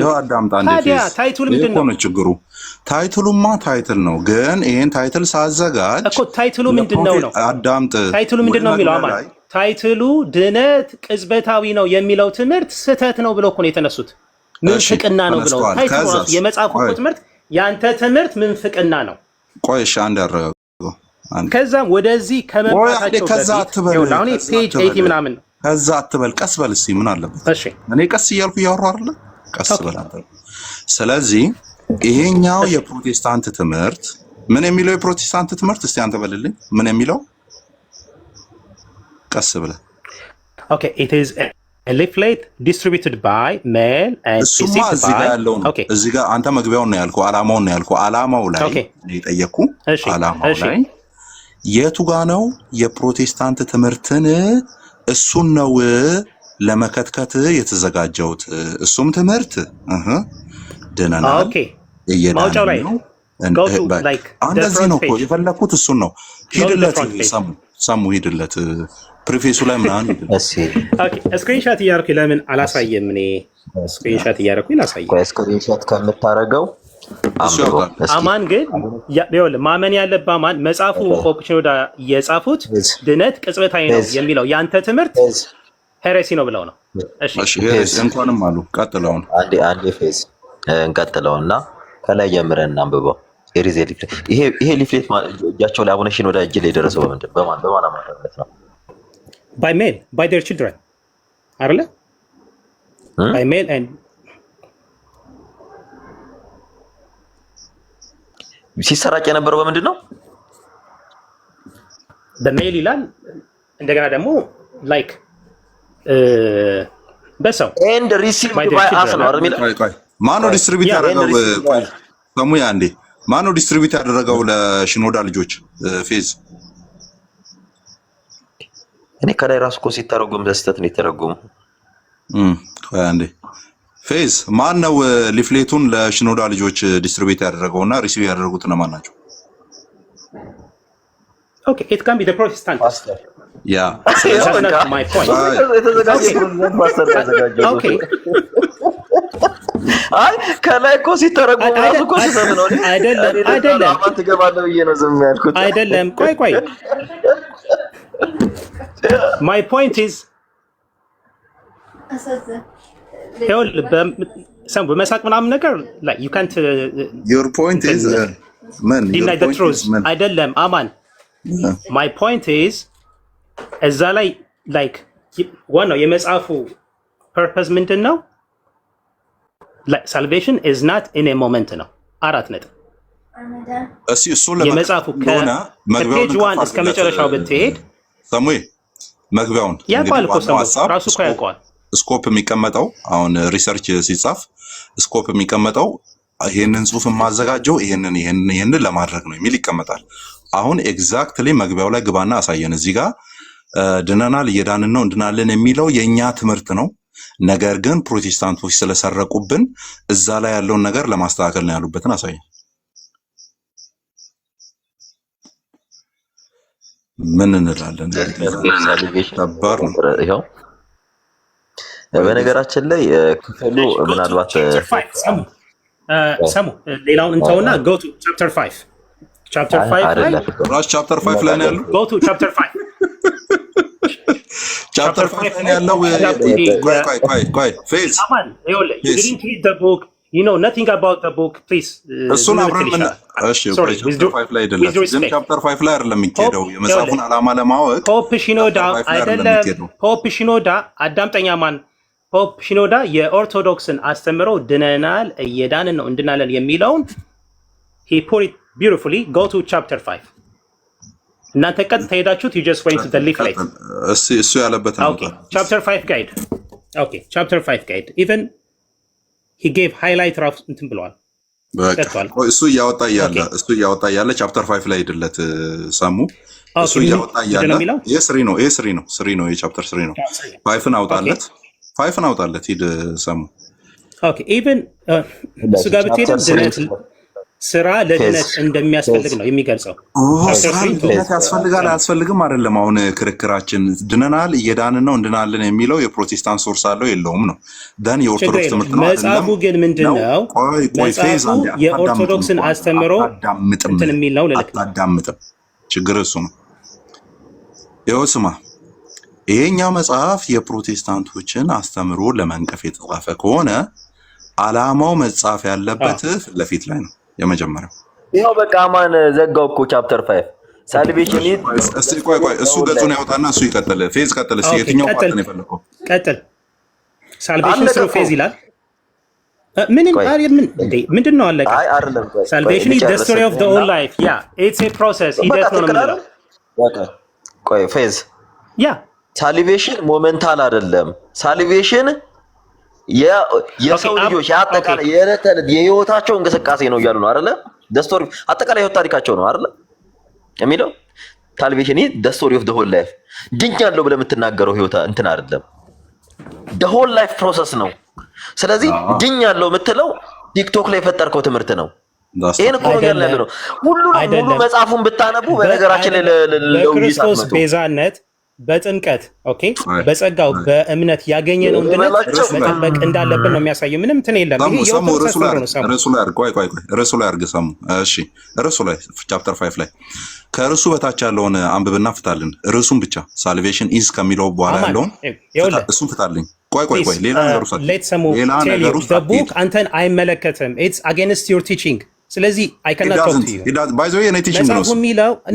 ነው አዳምጣ ታዲያ ታይትሉ ምንድነው ችግሩ ታይትሉማ ታይትል ነው ግን ይሄን ታይትል ሳዘጋጅ እኮ ታይትሉ ምንድነው ነው አዳምጥ ታይትሉ ምንድነው የሚለው አማን ታይትሉ ድነት ቅጽበታዊ ነው የሚለው ትምህርት ስህተት ነው ብለው እኮ ነው የተነሱት ምንፍቅና ነው ብለው ታይትሉ የመጽሐፉ ትምህርት ያንተ ትምህርት ምንፍቅና ነው ቆይሽ አንድ ያረጋግጠው ከዛም ወደዚህ ከመጣታቸው በፊት አሁን ፔጅ 80 ምናምን ከዛ አትበል ቀስ በል እስቲ ምን አለበት እሺ እኔ ቀስ እያልኩ ያወራው አይደል ቀስ በል አንተ ስለዚህ ይሄኛው የፕሮቴስታንት ትምህርት ምን የሚለው የፕሮቴስታንት ትምህርት እስቲ አንተ በልልኝ ምን የሚለው ቀስ ብለ ኦኬ it is a leaflet distributed by mail and እዚህ ጋር ያለው እዚህ ጋር አንተ መግቢያውን ነው ያልከው አላማውን ነው ያልከው አላማው ላይ እየጠየቁ አላማው ላይ የቱ ጋር ነው የፕሮቴስታንት ትምህርትን እሱን ነው ለመከትከት የተዘጋጀውት እሱም ትምህርት ደናና ኦኬ ማውጫው ላይ እንደዚህ ነው እኮ የፈለኩት እሱን ነው ሂድለት ሰሙ ሂድለት ፕሪፌሱ ላይ ምናምን እሺ ኦኬ ስክሪንሾት እያደረኩኝ ለምን አላሳየም እኔ ስክሪንሾት እያደረኩኝ ላሳየም ስክሪንሾት ከምታረገው አማን ግን ያው ማመን ያለበት አማን መጽሐፉ ኦፕሽኖዳ የጻፉት ድነት ቅጽበታዊ ነው የሚለው ያንተ ትምህርት ሄሬሲ ነው ብለው ነው እሺ ሄሬሲ እንኳንም አሉ ቀጥለው አንዴ ፌዝ እንቀጥለውና ከላይ ጀምረን እናንብበው ይሄ ሊፍሌት እጃቸው ላይ አቡነ ሽኖዳ እጅ ላይ ደረሰው በማን አማካኝነት ነው by mail by their children አይደለ by mail and ሲሰራጭ የነበረው በምንድን ነው በሜል ይላል እንደገና ደግሞ ላይክ በሰው and received by us ነው አይደል ማን ነው ዲስትሪቢዩት ያደረገው ሰሙያ እንዴ ማን ነው ዲስትሪቢዩት ያደረገው ለሽኖዳ ልጆች ፌዝ እኔ ከላይ ራሱ እኮ ሲተረጎም በስተት ነው የተረጎመው አንዴ ፌዝ ማን ነው ሊፍሌቱን ለሽኖዳ ልጆች ዲስትሪቢዩት ያደረገውና ሪሲቭ ያደረጉት ነው ማን ናቸው ኦኬ it can be the protestant pastor ያ that's not my point የተዘጋጀ ፕሮቴስታንት ፓስተር ተዘጋጀው ኦኬ አይ ከላይ እኮ ሲተረጎም ራሱ እኮ ሲሰጥ ነው አይደለም ትገባለህ ብዬ ነው ዝም ያልኩት አይደለም ቆይ my point is some በመሳቅ ምናምን ነገር like you can't your point is man deny the truth አይደለም አማን my point is እዛ ላይ like ዋናው የመጽሐፉ purpose ምንድን ነው like salvation is not in a moment ነው 4 ነጥብ እሱ የመጽሐፉ ከፔጅ 1 እስከ መጨረሻው ብትሄድ ሰሙይ መግቢያውን ያቋል እኮ ሰው ራሱ እኮ ያቋል ስኮፕ የሚቀመጠው አሁን ሪሰርች ሲጻፍ ስኮፕ የሚቀመጠው ይሄንን ጽሁፍ ማዘጋጀው ይሄንን ለማድረግ ነው የሚል ይቀመጣል አሁን ኤግዛክትሊ መግቢያው ላይ ግባና አሳየን እዚህ ጋር ድነናል እየዳንን ነው እንድናለን የሚለው የኛ ትምህርት ነው ነገር ግን ፕሮቴስታንቶች ስለሰረቁብን እዛ ላይ ያለውን ነገር ለማስተካከል ነው ያሉበትን አሳየን ምን እንላለን ተባር ነው ይሄው በነገራችን ላይ ክፍሉ ምናልባት ሰሙ ሌላውን እንተውና go to chapter 5 chapter 5 ራስ chapter 5 ላይ ነው ያለው go to chapter 5 chapter 5 ላይ ያለው ቆይ ፌዝ you didn't read the book you know nothing about the book please እሱን አብረን እሺ chapter 5 ላይ አይደለም ግን chapter 5 ላይ አይደለም የሚሄደው የመጽሐፉን ዓላማ ለማወቅ ፖፕ ሽኖዳ አይደለም ፖፕ ሽኖዳ አዳምጠኛ ማን ፖፕ ሽኖዳ የኦርቶዶክስን አስተምረው ድነናል እየዳንን ነው እንድናለን የሚለውን he put it beautifully go to chapter 5 እናንተ ቀጥታ ሄዳችሁት you just went to the leaflet እሱ ያለበት ነው chapter 5 guide okay chapter 5 guide even he gave highlight ራፍ እንትን ብለዋል እሱ ያወጣ ያለ chapter 5 ላይ አይደለት ሰሙ እሱ ያወጣ ያለ ይሄ 3 ነው የቻፕተር 3 ነው 5ን አውጣለት ሂድ ሰሙ ኦኬ ኢቭን እሱ ጋር ብትሄድ ስራ ለድነት እንደሚያስፈልግ ነው የሚገልጸው። ስራ ለድነት ያስፈልጋል አያስፈልግም አይደለም አሁን ክርክራችን። ድነናል እየዳንን ነው እንድናለን የሚለው የፕሮቴስታንት ሶርስ አለው የለውም ነው። ደን የኦርቶዶክስ ትምህርት ነው። መጽሐፉ ግን ምንድነው? መጽሐፉ የኦርቶዶክስን አስተምሮ እንትን የሚል ነው። አታዳምጥም። ችግር እሱ ነው። ይኸው ስማ፣ ይሄኛው መጽሐፍ የፕሮቴስታንቶችን አስተምሮ ለመንቀፍ የተጻፈ ከሆነ አላማው መጻፍ ያለበት ፊት ለፊት ላይ ነው። የመጀመሪያው ይሄው በቃ አማን ዘጋው እኮ ቻፕተር 5 ሳልቬሽን እስቲ ቆይ እሱ ገጹን ያወጣና እሱ ይቀጥል። ፌዝ ቀጥል። እስቲ የትኛው ፓርት ነው የፈለከው? ቀጥል። ሳልቬሽን ስሩ ፌዝ ይላል። ምንድነው አለቀ? ሳልቬሽን ኢዝ ዘ ስቶሪ ኦፍ ዘ ኦል ላይፍ ያ ኢትስ ኤ ፕሮሰስ ሂደት ነው የምንለው። ቆይ ፌዝ ያ ሳልቬሽን ሞመንታል አይደለም። ሳልቬሽን የሰው ልጆች አጠቃላይ የህይወታቸው እንቅስቃሴ ነው እያሉ ነው አይደለ? ደስቶሪ አጠቃላይ ህይወት ታሪካቸው ነው አይደለ የሚለው። ሳልቬሽን the story of the whole life ድኛለሁ ብለህ የምትናገረው ህይወት እንትን አይደለም፣ the whole life process ነው። ስለዚህ ድኛለሁ የምትለው ቲክቶክ ላይ የፈጠርከው ትምህርት ነው። ይሄን እኮ ነው ያለ ነው። ሙሉ መጽሐፉን ብታነቡ በነገራችን ላይ ለክርስቶስ ቤዛነት በጥምቀት ኦኬ በጸጋው በእምነት ያገኘነው እንድነት መጠበቅ እንዳለብን ነው የሚያሳየው። ምንም እንትን የለም። ይሄ የኦርቶዶክስ ነው። ርዕሱ ላይ አድርግ። ቆይ ርዕሱ ላይ አድርግ ሰሙ። እሺ ርዕሱ ላይ ቻፕተር 5 ላይ ከርዕሱ በታች ያለውን አንብብና ፍታልን። ርዕሱን ብቻ ሳልቬሽን ኢዝ ከሚለው በኋላ ያለውን እሱን ፍታልኝ። ቆይ ሌላ ነገር ውሰድ። ሌላ ነገር ውሰድ። ቡክ አንተን አይመለከትም። ኢትስ አጌንስት ዩር ቲቺንግ። ስለዚህ አይ ካን ኖት ቶክ ቱ ዩ ባይ ዘ ዌይ የኔ ቲቺንግ ነው።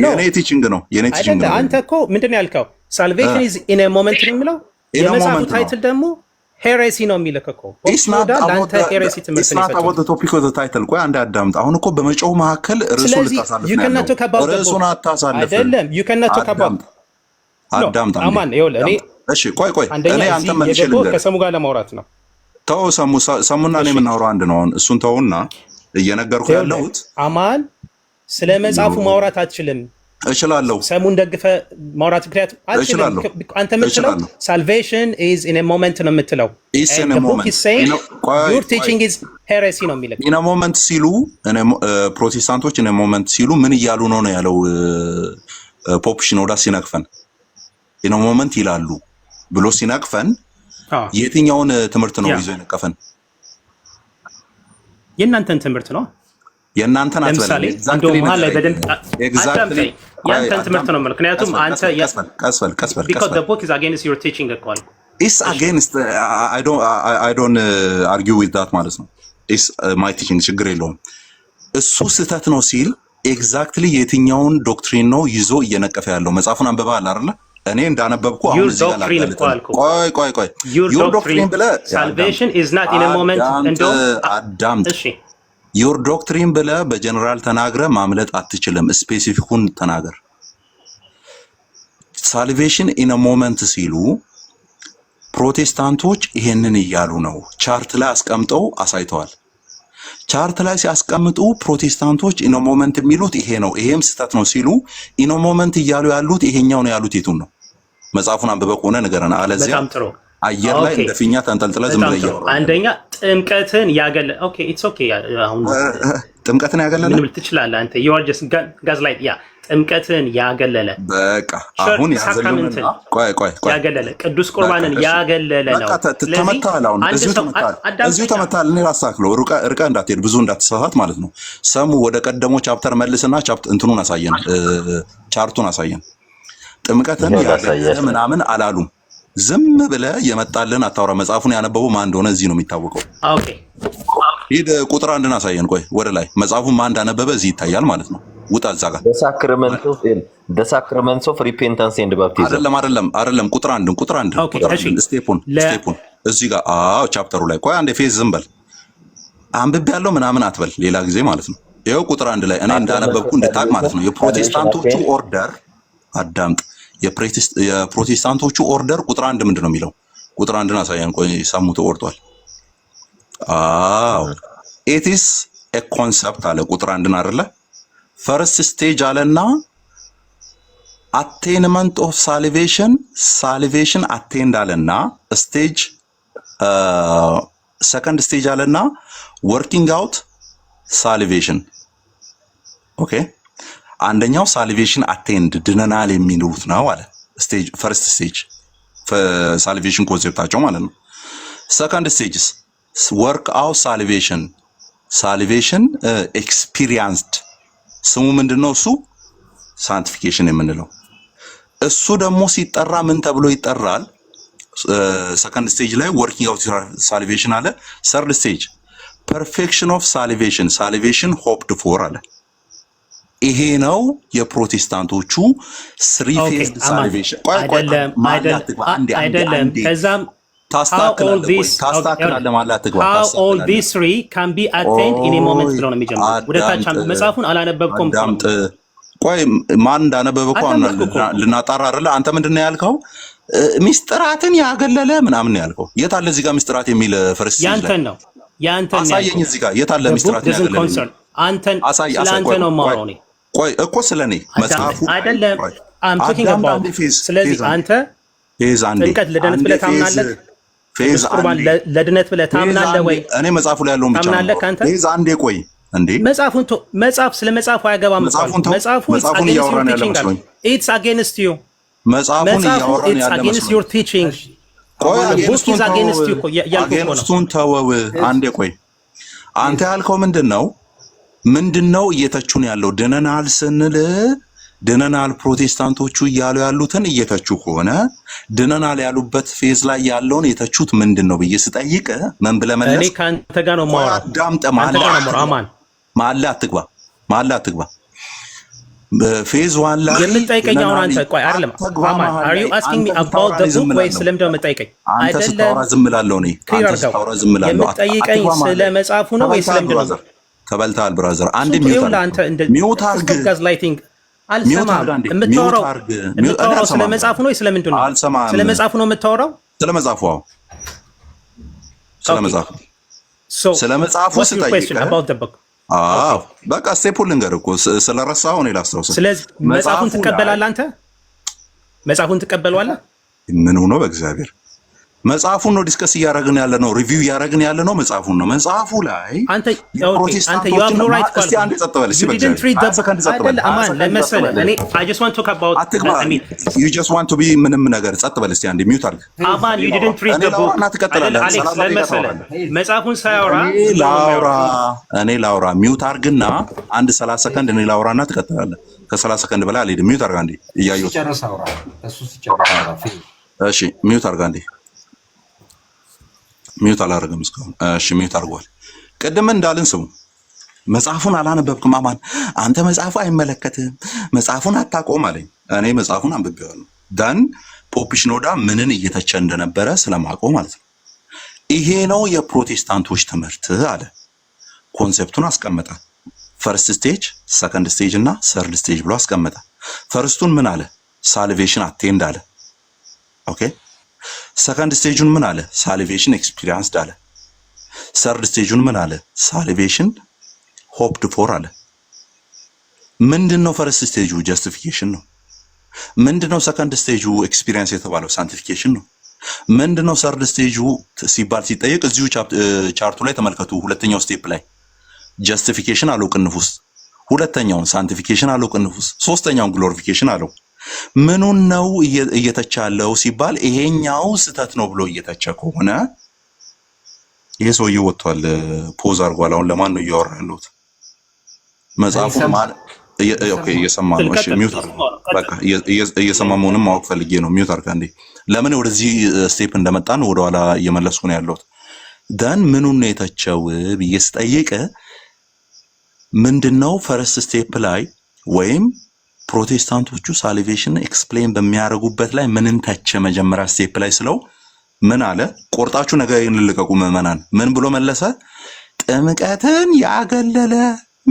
የኔ ቲቺንግ ነው። የኔ ቲቺንግ ነው። አንተ እኮ ምንድነው ያልከው? ሳልቬሽን ኢዝ ኢን ኤ ሞመንት ነው የሚለው። የመጽሐፉ ታይትል ደግሞ ሄሬሲ ነው የሚልክ እኮ ኦክስፎርድ ለአንተ ሄሬሲ ትምህርት ነው የሰጠው። ኢትስ ቶፒክ ኦፍ ዘ ታይትል። ቆይ አንድ አዳምጥ። አሁን እኮ በመጨው መካከል ርዕሱን ልታሳልፍ ነው። ርዕሱን አታሳልፍ አይደለም። ዩ ካን ኖት ቶክ አባውት አዳምጥ። አማን ይኸውልህ እኔ እሺ ቆይ እኔ አንተ መልሼ ልንገርህ። ከሰሙ ጋር ለማውራት ነው። ተው ሰሙና እኔ የምናወራው አንድ ነው። አሁን እሱን ተውና እየነገርኩ ያለሁት አማን ስለ መጽሐፉ ማውራት አትችልም። እችላለሁ። ሰሙን ደግፈ ማውራት ምክንያቱም አትችልም። አንተ የምትለው ሳልቬሽን ኢዝ ኢን ኤ ሞመንት ነው የምትለው። ዩር ቲቺንግ ኢዝ ሄሬሲ ነው የሚለው። ኢን ኤ ሞመንት ሲሉ ፕሮቴስታንቶች ኢን ኤ ሞመንት ሲሉ ምን እያሉ ነው ያለው ፖፕ ሽኖዳ ሲነቅፈን ኢን ኤ ሞመንት ይላሉ ብሎ ሲነቅፈን የትኛውን ትምህርት ነው ይዞ የነቀፈን? የእናንተን ትምህርት ነው። የእናንተን ለምሳሌ እንደው መሀል ላይ በደንብ አዳምጠኝ። የእናንተን ትምህርት ነው። ምክንያቱም አንተ ቀስበል because the book is against your teaching እኮ አልኩ። is against I don't argue with that ማለት ነው። is my teaching ችግር የለውም። እሱ ስህተት ነው ሲል ኤግዛክትሊ የትኛውን ዶክትሪን ነው ይዞ እየነቀፈ ያለው? መጽሐፉን አንብበሃል አይደል? እኔ እንዳነበብኩ አሁን እዚህ ጋር ቆይ your doctrine ብለህ salvation is not in a moment እንደው አዳምጥ። እሺ your doctrine ብለህ በጀነራል ተናግረ ማምለጥ አትችልም። ስፔሲፊኩን ተናገር። salvation in a moment ሲሉ ፕሮቴስታንቶች ይሄንን እያሉ ነው። ቻርት ላይ አስቀምጠው አሳይተዋል። ቻርት ላይ ሲያስቀምጡ ፕሮቴስታንቶች ኢን ሞመንት የሚሉት ይሄ ነው፣ ይሄም ስህተት ነው ሲሉ ኢን ሞመንት እያሉ ያሉት ይሄኛው ነው ያሉት የቱን ነው? መጽሐፉን አንብበህ ከሆነ ንገረን። አለዚያ አየር ላይ እንደ ፊኛ ተንጠልጥለህ ዝም ብለህ ያወራል። አንደኛ ጥምቀትን ያገለ ኦኬ ኢትስ ኦኬ። አሁን ጥምቀትን ያገለለ ምን ትችላለህ አንተ? you are just gaslight ያ ጥምቀትን ያገለለ በቃ አሁን ያዘለለ ቆይ ያገለለ ቅዱስ ቁርባንን ያገለለ ነው። ተመታል። አሁን እዚሁ ተመታል። እኔ ላሳክለው ርቀ እንዳትሄድ ብዙ እንዳትሳሳት ማለት ነው። ሰሙ ወደ ቀደሞ ቻፕተር መልስና ቻፕተር እንትኑን አሳየን፣ ቻርቱን አሳየን። ጥምቀትን ያገለለ ምናምን አላሉም። ዝም ብለህ የመጣልን አታውራ። መጽሐፉን ያነበበው ማን እንደሆነ እዚህ ነው የሚታወቀው። ኦኬ ሂድ ቁጥር አንድን አሳየን። ቆይ ወደ ላይ መጽሐፉን ማን እንዳነበበ እዚህ ይታያል ማለት ነው። ውጣ እዛ ጋር the sacraments of repentance and baptism አይደለም ቁጥር አንድ ስቴፑን እዚህ ጋር ቻፕተሩ ላይ ቆይ አንዴ ፌዝ ዝም በል አንብቤ ያለው ምናምን አትበል ሌላ ጊዜ ማለት ነው። ይኸው ቁጥር አንድ ላይ እኔ እንዳነበብኩ እንድታቅ ማለት ነው። የፕሮቴስታንቶቹ ኦርደር አዳምጥ። የፕሮቴስታንቶቹ ኦርደር ቁጥር አንድ ምንድን ነው የሚለው? ቁጥር አንድን አሳየን። ቆይ ሰሙ ተወርቷል። it is a concept አለ ቁጥር አንድን አይደለ? ፈርስት ስቴጅ አለና attainment of salvation attained አለና ስቴጅ ሰከንድ ስቴጅ አለና working out salvation ኦኬ አንደኛው ሳልቬሽን አቴንድ ድነናል የሚሉት ነው አለ ስቴጅ ፈርስት ስቴጅ ሳልቬሽን ኮንሴፕታቸው ማለት ነው። ሰከንድ ስቴጅስ ወርክ አውት ሳልቬሽን ኤክስፒሪየንስድ ስሙ ምንድነው? እሱ ሳንቲፊኬሽን የምንለው እሱ ደግሞ ሲጠራ ምን ተብሎ ይጠራል? ሰከንድ ስቴጅ ላይ ወርኪንግ አውት ሳልቬሽን አለ። ሰርድ ስቴጅ ፐርፌክሽን ኦፍ ሳልቬሽን ሆፕድ ፎር አለ። ይሄ ነው የፕሮቴስታንቶቹ ስሪ ፌዝ ሳልቬሽን። አይደለም ከዛም ታስታክላለህ ማለት ትግባ how all these three can be attained in a moment ብለው ነው የሚጀምሩት። ወደ ታች መጽሐፉን አላነበብኩም። ቆይ ማን እንዳነበበ እኮ ልናጣራ አይደለ? አንተ ምንድነው ያልከው? ሚስጥራትን ያገለለ ምናምን ነው ያልከው። የት አለ እዚህ ጋር ሚስጥራት የሚል ፈርስት ያንተን ነው አሳየኝ። እዚህ ጋር የት አለ ሚስጥራትን ያገለለ? አንተን ስለአንተ ነው የማወራው እኔ። ቆይ እኮ ስለኔ መጽሐፉ አይደለም I'm talking about ስለዚህ አንተ ጥምቀት ለድነት ብለህ ታምናለህ? ቁርባን ለድነት ብለህ ታምናለህ ወይ? እኔ መጽሐፉ ላይ ያለውን ብቻ ነው። ፌዝ አንዴ ቆይ እንዴ መጽሐፍ ስለ መጽሐፉ አያገባም። መጽሐፉን እያወራን ያለ መስሎኝ it's against you መጽሐፉን እያወራን ያለ against your teaching ቆይ አጌንስቱን ተወው አንዴ ቆይ አንተ ያልከው ምንድነው እየተቹን ያለው? ድነናል ስንል ድነናል ፕሮቴስታንቶቹ እያሉ ያሉትን እየተቹ ከሆነ ድነናል ያሉበት ፌዝ ላይ ያለውን የተቹት ምንድነው ብዬ ስጠይቅ ምን ብለህ መለስ? እኔ ካንተ ጋር ነው የማወራው። አዳምጥ ማላ አትግባ ፌዝ ዋን ላይ የምትጠይቀኝ አሁን አንተ ቆይ አይደለም አማን are you asking me about the book ወይ ስለምንድነው የምትጠይቀኝ? አንተ ስታወራ ዝም እላለሁ እኔ አንተ ስታወራ ዝም እላለሁ። የምትጠይቀኝ ስለ መጽሐፉ ነው ወይ ስለምንድነው? ተበልተሃል ብራዘር። አንድ ሚውት አድርግ ጋዝላይቲንግ አልሰማም። የምታወራው ስለ መጽሐፉ ነው ወይ ስለምንድን ነው? አልሰማም። ስለ መጽሐፉ ነው የምታወራው? ስለ መጽሐፉ ስለ መጽሐፉ ስጠይቅ በቃ ስቴፑን ልንገርህ እኮ ስለረሳኸው እኔ ላስታውስህ። ስለዚህ መጽሐፉን ትቀበላለህ አንተ? መጽሐፉን ትቀበለዋለህ? ምን ሆኖ በእግዚአብሔር መጽሐፉን ነው ዲስከስ እያደረግን ያለ ነው፣ ሪቪው እያደረግን ያለ ነው መጽሐፉን ነው። መጽሐፉ ላይ አንተ you have no right to እስቲ አንዴ ጸጥ በል እስቲ በእግዚአብሔር አማን ለመሰለህ እኔ I just want to talk about you just want to be ምንም ነገር ጸጥ በል እስቲ አንዴ ሚውት አድርግ። አማን you didn't read the book አሌክስ ለመሰለህ መጽሐፉን ሳያወራ እኔ ላውራ ሚውት አድርግና አንድ 30 ሰከንድ እኔ ላውራና ትቀጥላለህ። ከ30 ሰከንድ በላይ አልሄድም። ሚውት አድርግ አንዴ እያየሁት እሺ ሚውት አድርግ አንዴ ሚውት አላደረገም እስካሁን። እሺ ሚውት አድርጓል። ቀደም እንዳልን ስሙ መጽሐፉን አላነበብክም አማን አንተ መጽሐፉ አይመለከትም መጽሐፉን አታቆም አለኝ። እኔ መጽሐፉን አንብቤዋለሁ። ዳን ፖፕ ሽኖዳ ምንን እየተቸ እንደነበረ ስለማውቀው ማለት ነው። ይሄ ነው የፕሮቴስታንቶች ትምህርት አለ። ኮንሴፕቱን አስቀመጠ። ፈርስት ስቴጅ፣ ሰከንድ ስቴጅ እና ሰርድ ስቴጅ ብሎ አስቀመጠ። ፈርስቱን ምን አለ? ሳልቬሽን አቴንድ አለ። ኦኬ ሰከንድ ስቴጁን ምን አለ? ሳልቬሽን ኤክስፒሪየንስድ አለ። ሰርድ ስቴጁን ምን አለ? ሳልቬሽን ሆፕድ ፎር አለ። ምንድነው ፈርስት ስቴጁ? ጀስቲፊኬሽን ነው። ምንድነው ሰከንድ ስቴጁ? ኤክስፒሪየንስ የተባለው ሳንቲፊኬሽን ነው። ምንድነው ሰርድ ስቴጁ ሲባል ሲጠየቅ እዚሁ ቻርቱ ላይ ተመልከቱ። ሁለተኛው ስቴፕ ላይ ጀስቲፊኬሽን አለው ቅንፍ ውስጥ፣ ሁለተኛውን ሳንቲፊኬሽን አለው ቅንፍ ውስጥ፣ ሶስተኛውን ግሎሪፊኬሽን አለው። ምኑን ነው እየተቻለው ሲባል ይሄኛው ስተት ነው ብሎ እየተቸ ከሆነ ይሄ ሰውዬ ወጥቷል፣ ፖዝ አድርጓል። አሁን ለማን ነው እያወራ ያለሁት? መጽሐፉ ኦኬ እየሰማ ነው። እሺ ሚውት አድርግ በቃ እየሰማ መሆኑን ማወቅ ፈልጌ ነው። ሚውት አድርግ አንዴ። ለምን ወደዚህ ስቴፕ እንደመጣን ወደኋላ እየመለስኩ ነው ያለሁት። ደን ምኑን ነው የተቸው ብዬ ስጠይቅ ምንድነው ፈርስት ስቴፕ ላይ ወይም ፕሮቴስታንቶቹ ሳልቬሽን ኤክስፕሌን በሚያደርጉበት ላይ ምንን ተቸ? መጀመሪያ ስቴፕ ላይ ስለው ምን አለ? ቆርጣችሁ ነገር እንልቀቁ ምዕመናን። ምን ብሎ መለሰ? ጥምቀትን ያገለለ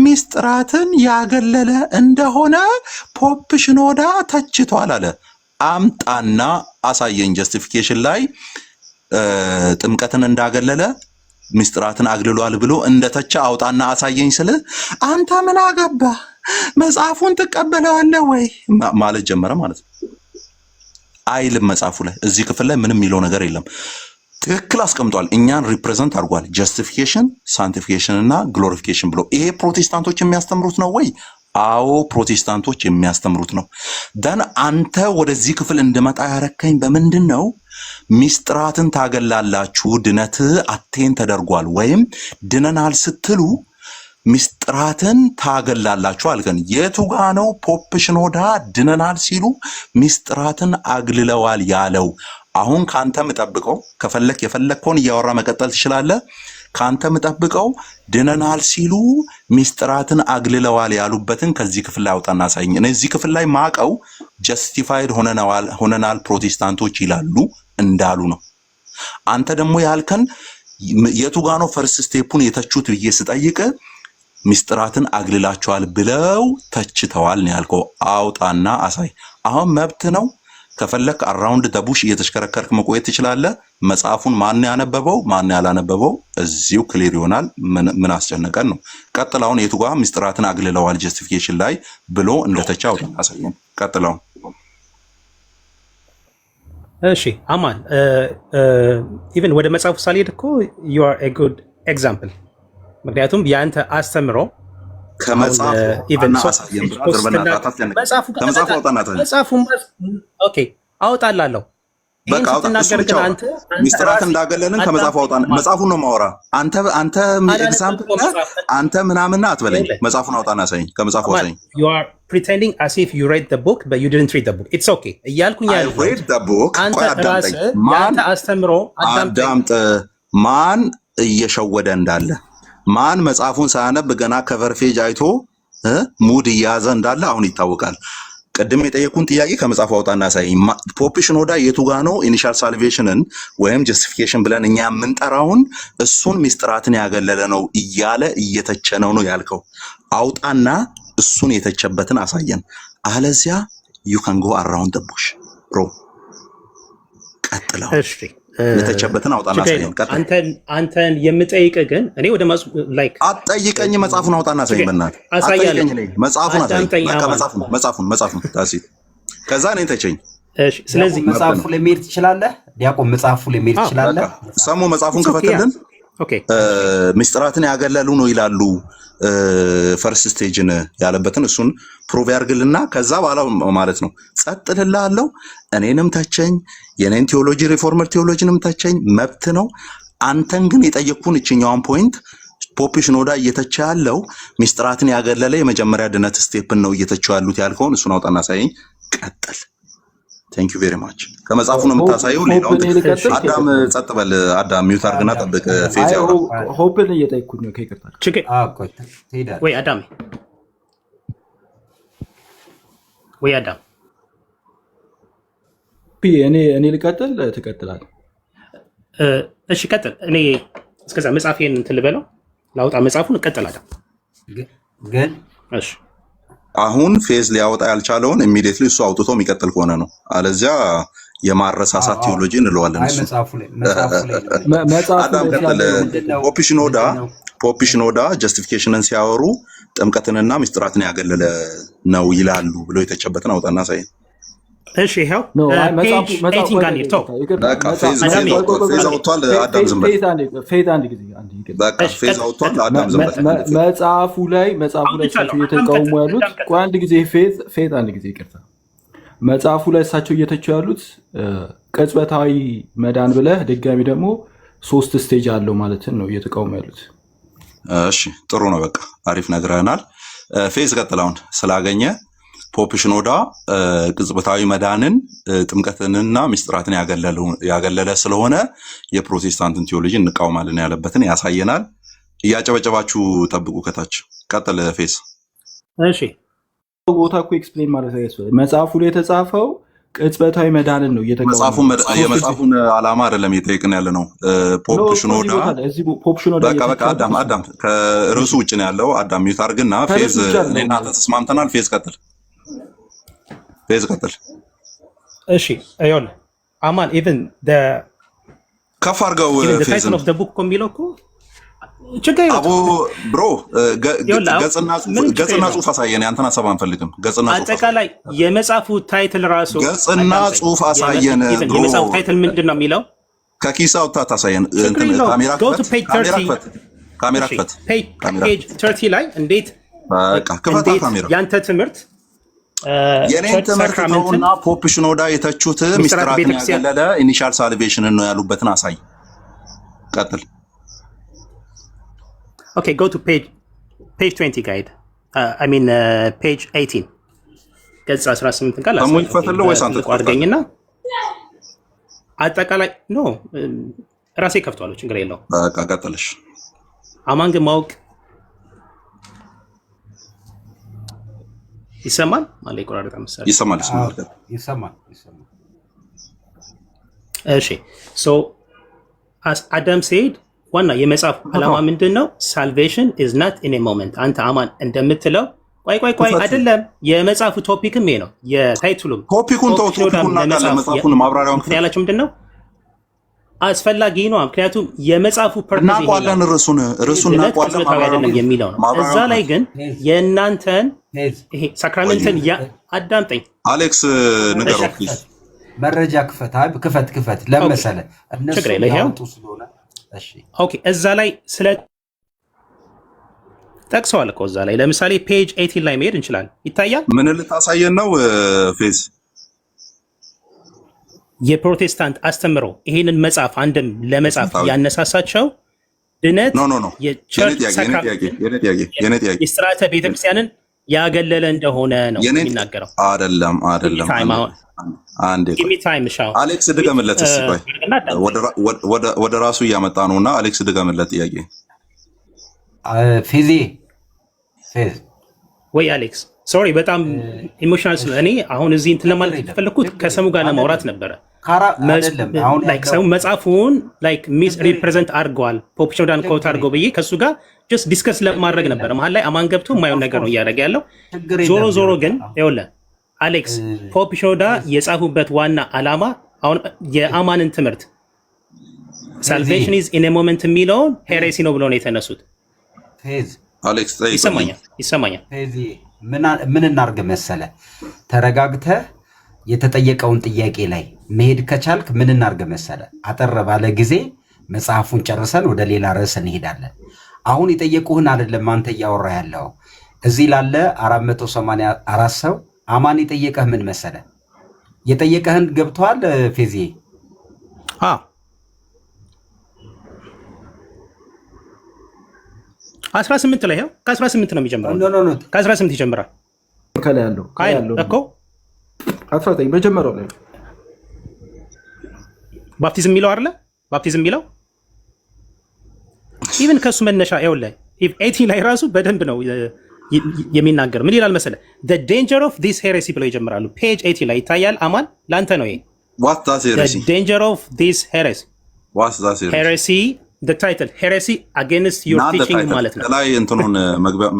ሚስጥራትን ያገለለ እንደሆነ ፖፕ ሽኖዳ ተችቷል አለ። አምጣና አሳየኝ ጀስቲፊኬሽን ላይ ጥምቀትን እንዳገለለ ሚስጥራትን አግልሏል ብሎ እንደተቸ አውጣና አሳየኝ ስለ አንተ ምን አገባ መጽሐፉን ትቀበለዋለህ ወይ ማለት ጀመረ ማለት ነው። አይልም መጽሐፉ ላይ እዚህ ክፍል ላይ ምንም የሚለው ነገር የለም። ትክክል አስቀምጧል። እኛን ሪፕሬዘንት አድርጓል። ጀስቲፊኬሽን፣ ሳንቲፊኬሽን እና ግሎሪፊኬሽን ብሎ። ይሄ ፕሮቴስታንቶች የሚያስተምሩት ነው ወይ? አዎ ፕሮቴስታንቶች የሚያስተምሩት ነው። ደን አንተ ወደዚህ ክፍል እንድመጣ ያረከኝ በምንድን ነው? ሚስጥራትን ታገላላችሁ፣ ድነት አቴን ተደርጓል ወይም ድነናል ስትሉ ሚስጥራትን ታገላላችሁ አልከን። የቱ ጋ ነው ፖፕ ሽኖዳ ድነናል ሲሉ ሚስጥራትን አግልለዋል ያለው? አሁን ካንተ ምጠብቀው ከፈለክ የፈለከውን እያወራ መቀጠል ትችላለህ። ካንተ ምጠብቀው ድነናል ሲሉ ሚስጥራትን አግልለዋል ያሉበትን ከዚህ ክፍል ላይ አውጣና አሳይኝ። እኔ እዚህ ክፍል ላይ ማቀው ጀስቲፋይድ ሆነናል ፕሮቴስታንቶች ይላሉ እንዳሉ ነው። አንተ ደግሞ ያልከን የቱ ጋ ነው ፈርስት ስቴፑን የተቹት ብዬ ስጠይቅ ሚስጥራትን አግልላቸዋል ብለው ተችተዋል ነው ያልከው። አውጣና አሳይ። አሁን መብት ነው። ከፈለክ አራውንድ ደቡሽ እየተሽከረከርክ መቆየት ትችላለህ። መጽሐፉን ማን ያነበበው ማን ያላነበበው እዚሁ ክሊር ይሆናል። ምን አስጨነቀን ነው። ቀጥላውን የቱ ጋር ሚስጥራትን አግልለዋል ጀስቲፊኬሽን ላይ ብሎ እንደተቻ አውጣና አሳየን። ቀጥላውን እሺ አማን ኢቭን ወደ መጽሐፉ ሳልሄድ እኮ you are a good example ምክንያቱም ያንተ አስተምሮ ከመጽሐፉ አውጣላለሁ በቃ ሚስጥራት እንዳገለልን ከመጽሐፉ አውጣ። መጽሐፉን ነው ማወራ። አንተ ኤግዛምፕል አንተ ምናምንና አትበለኝ። መጽሐፉን አውጣና አሳየኝ። ከመጽሐፉ አሳየኝ። you are pretending as if you read the book but you didn't read the book. It's okay እያልኩኝ I read the book። አንተ ራስህ ያንተ አስተምሮ አዳምጥ። ማን እየሸወደ እንዳለ ማን መጽሐፉን ሳያነብ ገና ከቨር ፔጅ አይቶ ሙድ እያያዘ እንዳለ አሁን ይታወቃል። ቅድም የጠየቁን ጥያቄ ከመጽሐፉ አውጣና አሳየኝ። ፖፕ ሽኖዳ የቱ ጋ ነው ኢኒሻል ሳልቬሽንን ወይም ጀስቲፊኬሽን ብለን እኛ የምንጠራውን እሱን ሚስጥራትን ያገለለ ነው እያለ እየተቸነው ነው ያልከው? አውጣና እሱን የተቸበትን አሳየን። አለዚያ you can go around the bush bro። ቀጥለው እሺ የተቸበትን አውጣና አሳየን። አንተን የምጠይቅ ግን እኔ ወደ ላይክ አትጠይቀኝ። መጽሐፉን አውጣና አሳየኝ። በእናትህ አሳየኝ። መጽሐፉን አሳየኝ። በቃ መጽሐፉን ታሲ ከዛ እኔን ተቸኝ። እሺ ስለዚህ መጽሐፉ ላይ መሄድ ትችላለህ። ዲያቆን መጽሐፉ ላይ መሄድ ትችላለህ። ሰሙ መጽሐፉን ከፈተልን ኦኬ ሚስጥራትን ያገለሉ ነው ይላሉ። ፈርስት ስቴጅን ያለበትን እሱን ፕሩቭ ያርግልና ከዛ በኋላ ማለት ነው ጸጥ ልልሃለሁ። እኔንም ተቸኝ፣ የኔን ቴዎሎጂ ሪፎርመር ቴዎሎጂንም ተቸኝ፣ መብት ነው። አንተን ግን የጠየቅኩን እችኛዋን ፖይንት ፖፕ ሽኖዳ እየተቸ ያለው ሚስጥራትን ያገለለ የመጀመሪያ ድነት ስቴፕን ነው እየተቸ ያሉት ያልከውን እሱን አውጣና ሳይኝ ቀጥል። ቴንክ ዩ ቬሪ ማች። ከመጽሐፉ ነው የምታሳየው። ሌላውን አዳም ጸጥ በል። አዳም ሚውት አድርግና ጠብቅ። ፌዝ ያው ሆፕን እየጠየኩኝ ነው። ከይቅርታ ወይ አዳም ወይ አዳም እኔ ልቀጥል ትቀጥላለህ? እሺ ቀጥል። እኔ እስከዛ መጽሐፌን እንትን ልበለው ላውጣ። መጽሐፉን እቀጥል። አዳም ግን እሺ አሁን ፌዝ ሊያወጣ ያልቻለውን ኢሚዲየትሊ እሱ አውጥቶ የሚቀጥል ከሆነ ነው። አለዚያ የማረሳሳት ቴዎሎጂ እንለዋለን። እሱ አዳም ቀጥል። ፖፕ ሽኖዳ ጀስቲፊኬሽንን ሲያወሩ ጥምቀትንና ሚስጥራትን ያገለለ ነው ይላሉ ብሎ የተቸበትን አውጣና ሳይን። እሺ ይሄው ፔጅ 18 ጋር ነው። በቃ ፌዝ አውጥቷል። አዳም ዝም በል። በቃ ፌዝ አውጥቷል። አዳም ዝም በል። መጽሐፉ ላይ እሳቸው እየተቃወሙ ያሉት አንድ ጊዜ ፌዝ አንድ ጊዜ ይቅርታ። መጽሐፉ ላይ እሳቸው እየተቹ ያሉት ቅጽበታዊ መዳን ብለህ ድጋሚ ደግሞ 3 ስቴጅ አለው ማለትን ነው እየተቃወሙ ያሉት። እሺ ጥሩ ነው። በቃ አሪፍ ነግረናል። ፌዝ ቀጥላውን ስላገኘ ፖፕ ሽኖዳ ቅጽበታዊ መዳንን ጥምቀትንና ሚስጥራትን ያገለለ ስለሆነ የፕሮቴስታንትን ቴዎሎጂ እንቃወማለን ያለበትን ያሳየናል። እያጨበጨባችሁ ጠብቁ። ከታች ቀጥል ፌስ። እሺ ቦታ እኮ ኤክስፕሌን ማለት ነው። መጽሐፉ ላይ የተጻፈው ቅጽበታዊ መዳንን ነው እየተቃወሙ። የመጽሐፉን ዓላማ አይደለም እየጠየቅን ያለ ነው። ፖፕ ሽኖዳ በቃ አዳም ከርዕሱ ውጭ ነው ያለው። አዳም ሚውት አድርግና ፌዝ እኔና ተስማምተናል። ፌዝ ቀጥል። እሺ አይሆን አማን ኢቭን ከፍ አድርገው ፌዝን የሚለው እኮ ችግር አቦ ብሮ ገጽና ጽሑፍ አሳየን። ያንተን ሀሳብ አንፈልግም። ገጽና ጽሑፍ አጠቃላይ የመጽሐፉ ታይትል ራሱ ገጽና ጽሑፍ አሳየን። ብሮ የመጽሐፉ ታይትል ምንድን ነው የሚለው? ከኪሳ ወጣት አሳየን። ካሜራ ክፈት። ፔጅ 30 ላይ እንዴት በቃ ክፈታ ካሜራ ያንተ ትምህርት የኔን ትምህርት ተውና ፖፕ ሽኖዳ የተቹት ሚስጥራትን ያገለለ ኢኒሻል ሳልቬሽን ነው ያሉበትን አሳይ። ቀጥል። ኦኬ go to page 20 guide I mean page 18 ገጽ 18 ቃል አሞኝ ፈተለው ወይስ አንተ አድርገኝና አጠቃላይ ኖ ራሴ ከፍቷለሁ ችግር የለው። በቃ ቀጥልሽ። አማን ግን ማወቅ ይሰማል ማለት ይቆራረጣ መሰለኝ። ይሰማል። እሺ ሶ as Adam said ዋና የመጽሐፍ ዓላማ ምንድነው? salvation is not in a moment አንተ አማን እንደምትለው ቆይ አይደለም። የመጽሐፉ ቶፒክም ይሄ ነው። የታይትሉም ቶፒኩን ቶፒኩን መጽሐፉን ማብራሪያውን ያላችሁ ምንድነው አስፈላጊ ነው። ምክንያቱም የመጽሐፉ ፐርፐዝ እና ቋለን ርዕሱን እናቋለን አይደለም የሚለው ነው። እዛ ላይ ግን የእናንተን ይሄ ሳክራሜንትን አዳምጠኝ አሌክስ ንገረው ፕሊዝ። መረጃ ክፈት ለመሰለ እነሱ ያወጡ ስለሆነ እሺ ኦኬ። እዛ ላይ ስለ ጠቅሰዋል እኮ እዛ ላይ ለምሳሌ ፔጅ 18 ላይ መሄድ እንችላለን። ይታያል። ምን ልታሳየን ነው ፌዝ? የፕሮቴስታንት አስተምሮ ይሄንን መጽሐፍ አንድም ለመጽሐፍ ያነሳሳቸው ድነት የሥርዓተ ቤተክርስቲያንን ያገለለ እንደሆነ ነው የሚናገረው። አይደለም አሌክስ ድገምለት እስኪ። ቆይ ወደ ራሱ እያመጣ ነውና አሌክስ ድገምለት ጥያቄ። ፌዝ ወይ አሌክስ ሶሪ በጣም ኢሞሽናል ስለሆነ እኔ አሁን እዚህ እንትን ለማለት የፈለኩት ከሰሙ ጋር ለማውራት ነበረ። ላይክ ሰሙ መጽሐፉን ላይክ ሚስ ሪፕሬዘንት አድርገዋል ፖፕ ሽኖዳን ኮት አድርገው ብዬ ከሱ ጋር ጀስት ዲስከስ ለማድረግ ነበረ። መሀል ላይ አማን ገብቶ የማየውን ነገር ነው እያደረገ ያለው። ዞሮ ግን ይኸውልህ አሌክስ ፖፕ ሽኖዳ የጻፉበት ዋና ዓላማ አሁን የአማንን ትምህርት ሳልቬሽን ኢዝ ኢን ኤ ሞመንት የሚለውን ሄሬሲ ነው ብለው ነው የተነሱት። አሌክስ ይሰማኛል። ምን እናርግ መሰለ ተረጋግተህ የተጠየቀውን ጥያቄ ላይ መሄድ ከቻልክ ምን እናርግ መሰለ አጠር ባለ ጊዜ መጽሐፉን ጨርሰን ወደ ሌላ ርዕስ እንሄዳለን። አሁን የጠየቁህን አይደለም አንተ እያወራ ያለው እዚህ ላለ 484 ሰው አማን የጠየቀህ ምን መሰለ የጠየቀህን ገብቷል ፌዚ? አዎ 18 ላይ ከ18 ነው የሚጀምረው። ከ18 ይጀምራል። ከላይ ያለው እኮ 19 መጀመሪያው ላይ ባፕቲዝም የሚለው አይደለ? ባፕቲዝም የሚለው ኢቭን ከሱ መነሻ ይኸውልህ 18 ላይ ራሱ በደንብ ነው የሚናገር። ምን ይላል መሰለ the danger of this heresy ብለው ይጀምራሉ። ፔጅ 18 ላይ ይታያል። አማን ላንተ ነው ይሄ the danger of this heresy heresy the title heresy against your teaching ማለት ነው። ላይ እንትኑን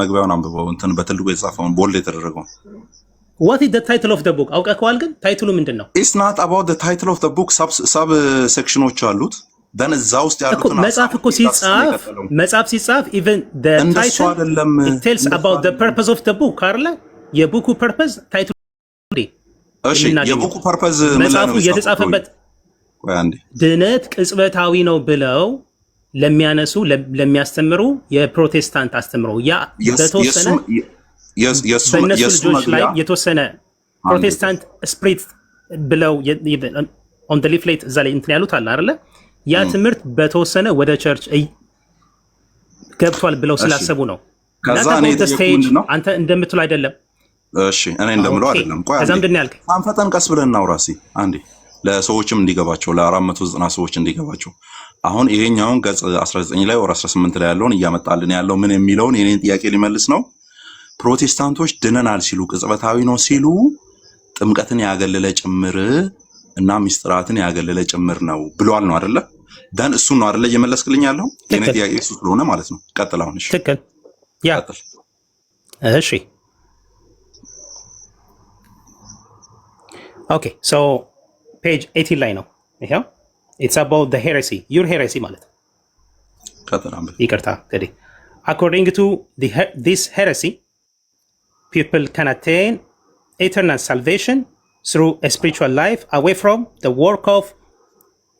መግቢያውን አንብበው እንትን በትልቁ የጻፈውን ቦልድ የተደረገው what is the title of the book አውቀኸዋል? ግን ታይትሉ ምንድነው? it's not about the title of the book sub sectionዎች አሉት። then እዛ ውስጥ ያሉትን መጽሐፍ እኮ ሲጻፍ even the title it tells about the purpose of the book አይደለ? የቡኩ purpose ታይትሉ እሺ የቡኩ purpose መጽሐፉ የተጻፈበት ድነት ቅጽበታዊ ነው ብለው ለሚያነሱ ለሚያስተምሩ የፕሮቴስታንት አስተምሮ ያ በተወሰነ በእነሱ ልጆች ላይ የተወሰነ ፕሮቴስታንት ስፕሪት ብለው ኦን ደ ሊፍሌት እዛ ላይ እንትን ያሉት አለ አይደለ? ያ ትምህርት በተወሰነ ወደ ቸርች ገብቷል ብለው ስላሰቡ ነው። ከዛ እኔ ስቴጅ አንተ እንደምትለው አይደለም። እሺ እኔ እንደምለው አይደለም። ቆይ ከዛ ምንድን ነው ያልከኝ? አንፈጠን ቀስ ብለን እናውራ እስኪ አንዴ ለሰዎችም እንዲገባቸው ለ490 ሰዎች እንዲገባቸው። አሁን ይሄኛውን ገጽ 19 ላይ ወር 18 ላይ ያለውን እያመጣልን ያለው ምን የሚለውን የኔን ጥያቄ ሊመልስ ነው። ፕሮቴስታንቶች ድነናል ሲሉ ቅጽበታዊ ነው ሲሉ ጥምቀትን ያገለለ ጭምር እና ሚስጥራትን ያገለለ ጭምር ነው ብሏል ነው አይደለ? ደን እሱ ነው አይደለ እየመለስክልኝ ያለው? የኔ ጥያቄ እሱ ስለሆነ ማለት ነው። ቀጥል አሁን። እሺ ትክክል። ያ እሺ ኦኬ ሶ ፔጅ 18 ላይ ነው ይሄው it's about the heresy your heresy ማለት ይቅርታ እንግዲህ according to this heresy people can attain eternal salvation through a spiritual life away from the work of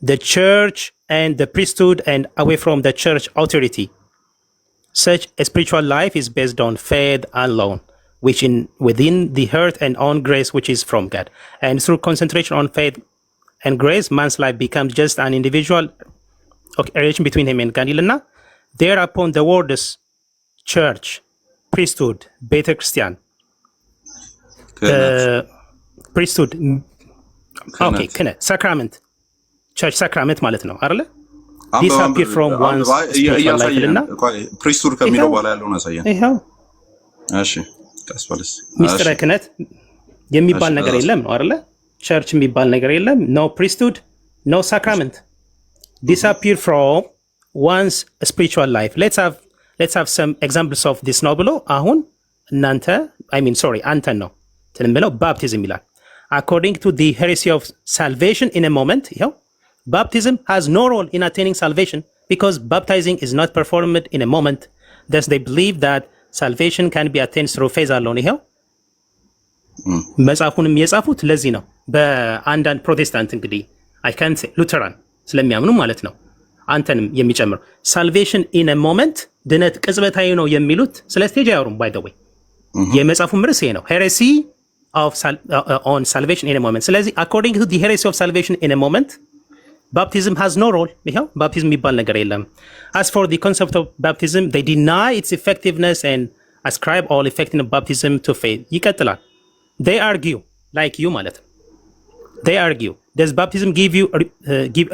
the church and the priesthood and away from the church authority such a spiritual life is based on faith alone, which within the heart and on grace which is from God. And through concentration on faith and grace, man's life becomes just an individual relation between him and God. ይልና thereupon the words church, priesthood, ቤተ ክርስቲያን priesthood okay ክህነት sacrament church sacrament ማለት ነው አይደለ? disappear from one's spiritual life እና priesthood ከሚለው በኋላ ያለውን አሳየን። ይሄው እሺ ታስፈልስ ሚስጥረ ክህነት የሚባል ነገር የለም ነው አይደለ? church የሚባል ነገር የለም። no priesthood, no sacrament. disappear from one's spiritual life. let's have some examples of this ነው ብሎ አሁን እናንተ አንተ ነው ትንብለው baptism ይላል. according to the heresy of salvation in a moment, ይሄው baptism has no role in attaining salvation because baptizing is not performed in a moment. Thus they believe that salvation can be attained through faith alone. ይሄው መጽሐፉንም የጻፉት ለዚህ ነው። በአንዳንድ ፕሮቴስታንት እንግዲህ I can't say ሉተራን ስለሚያምኑ ማለት ነው አንተንም የሚጨምር salvation in a moment ድነት ቅጽበታዊ ነው የሚሉት ስለ ስቴጅ አያወሩም። by the way የመጽሐፉ ርዕስ ይሄ ነው heresy of on salvation in a moment። ስለዚህ according to the heresy of salvation in a moment baptism has no role. ይሄው baptism የሚባል ነገር የለም. as for the concept of baptism they deny its effectiveness and ascribe all effectiveness of baptism to faith. ይቀጥላል. they argue like you ማለት ነው. they argue, does baptism give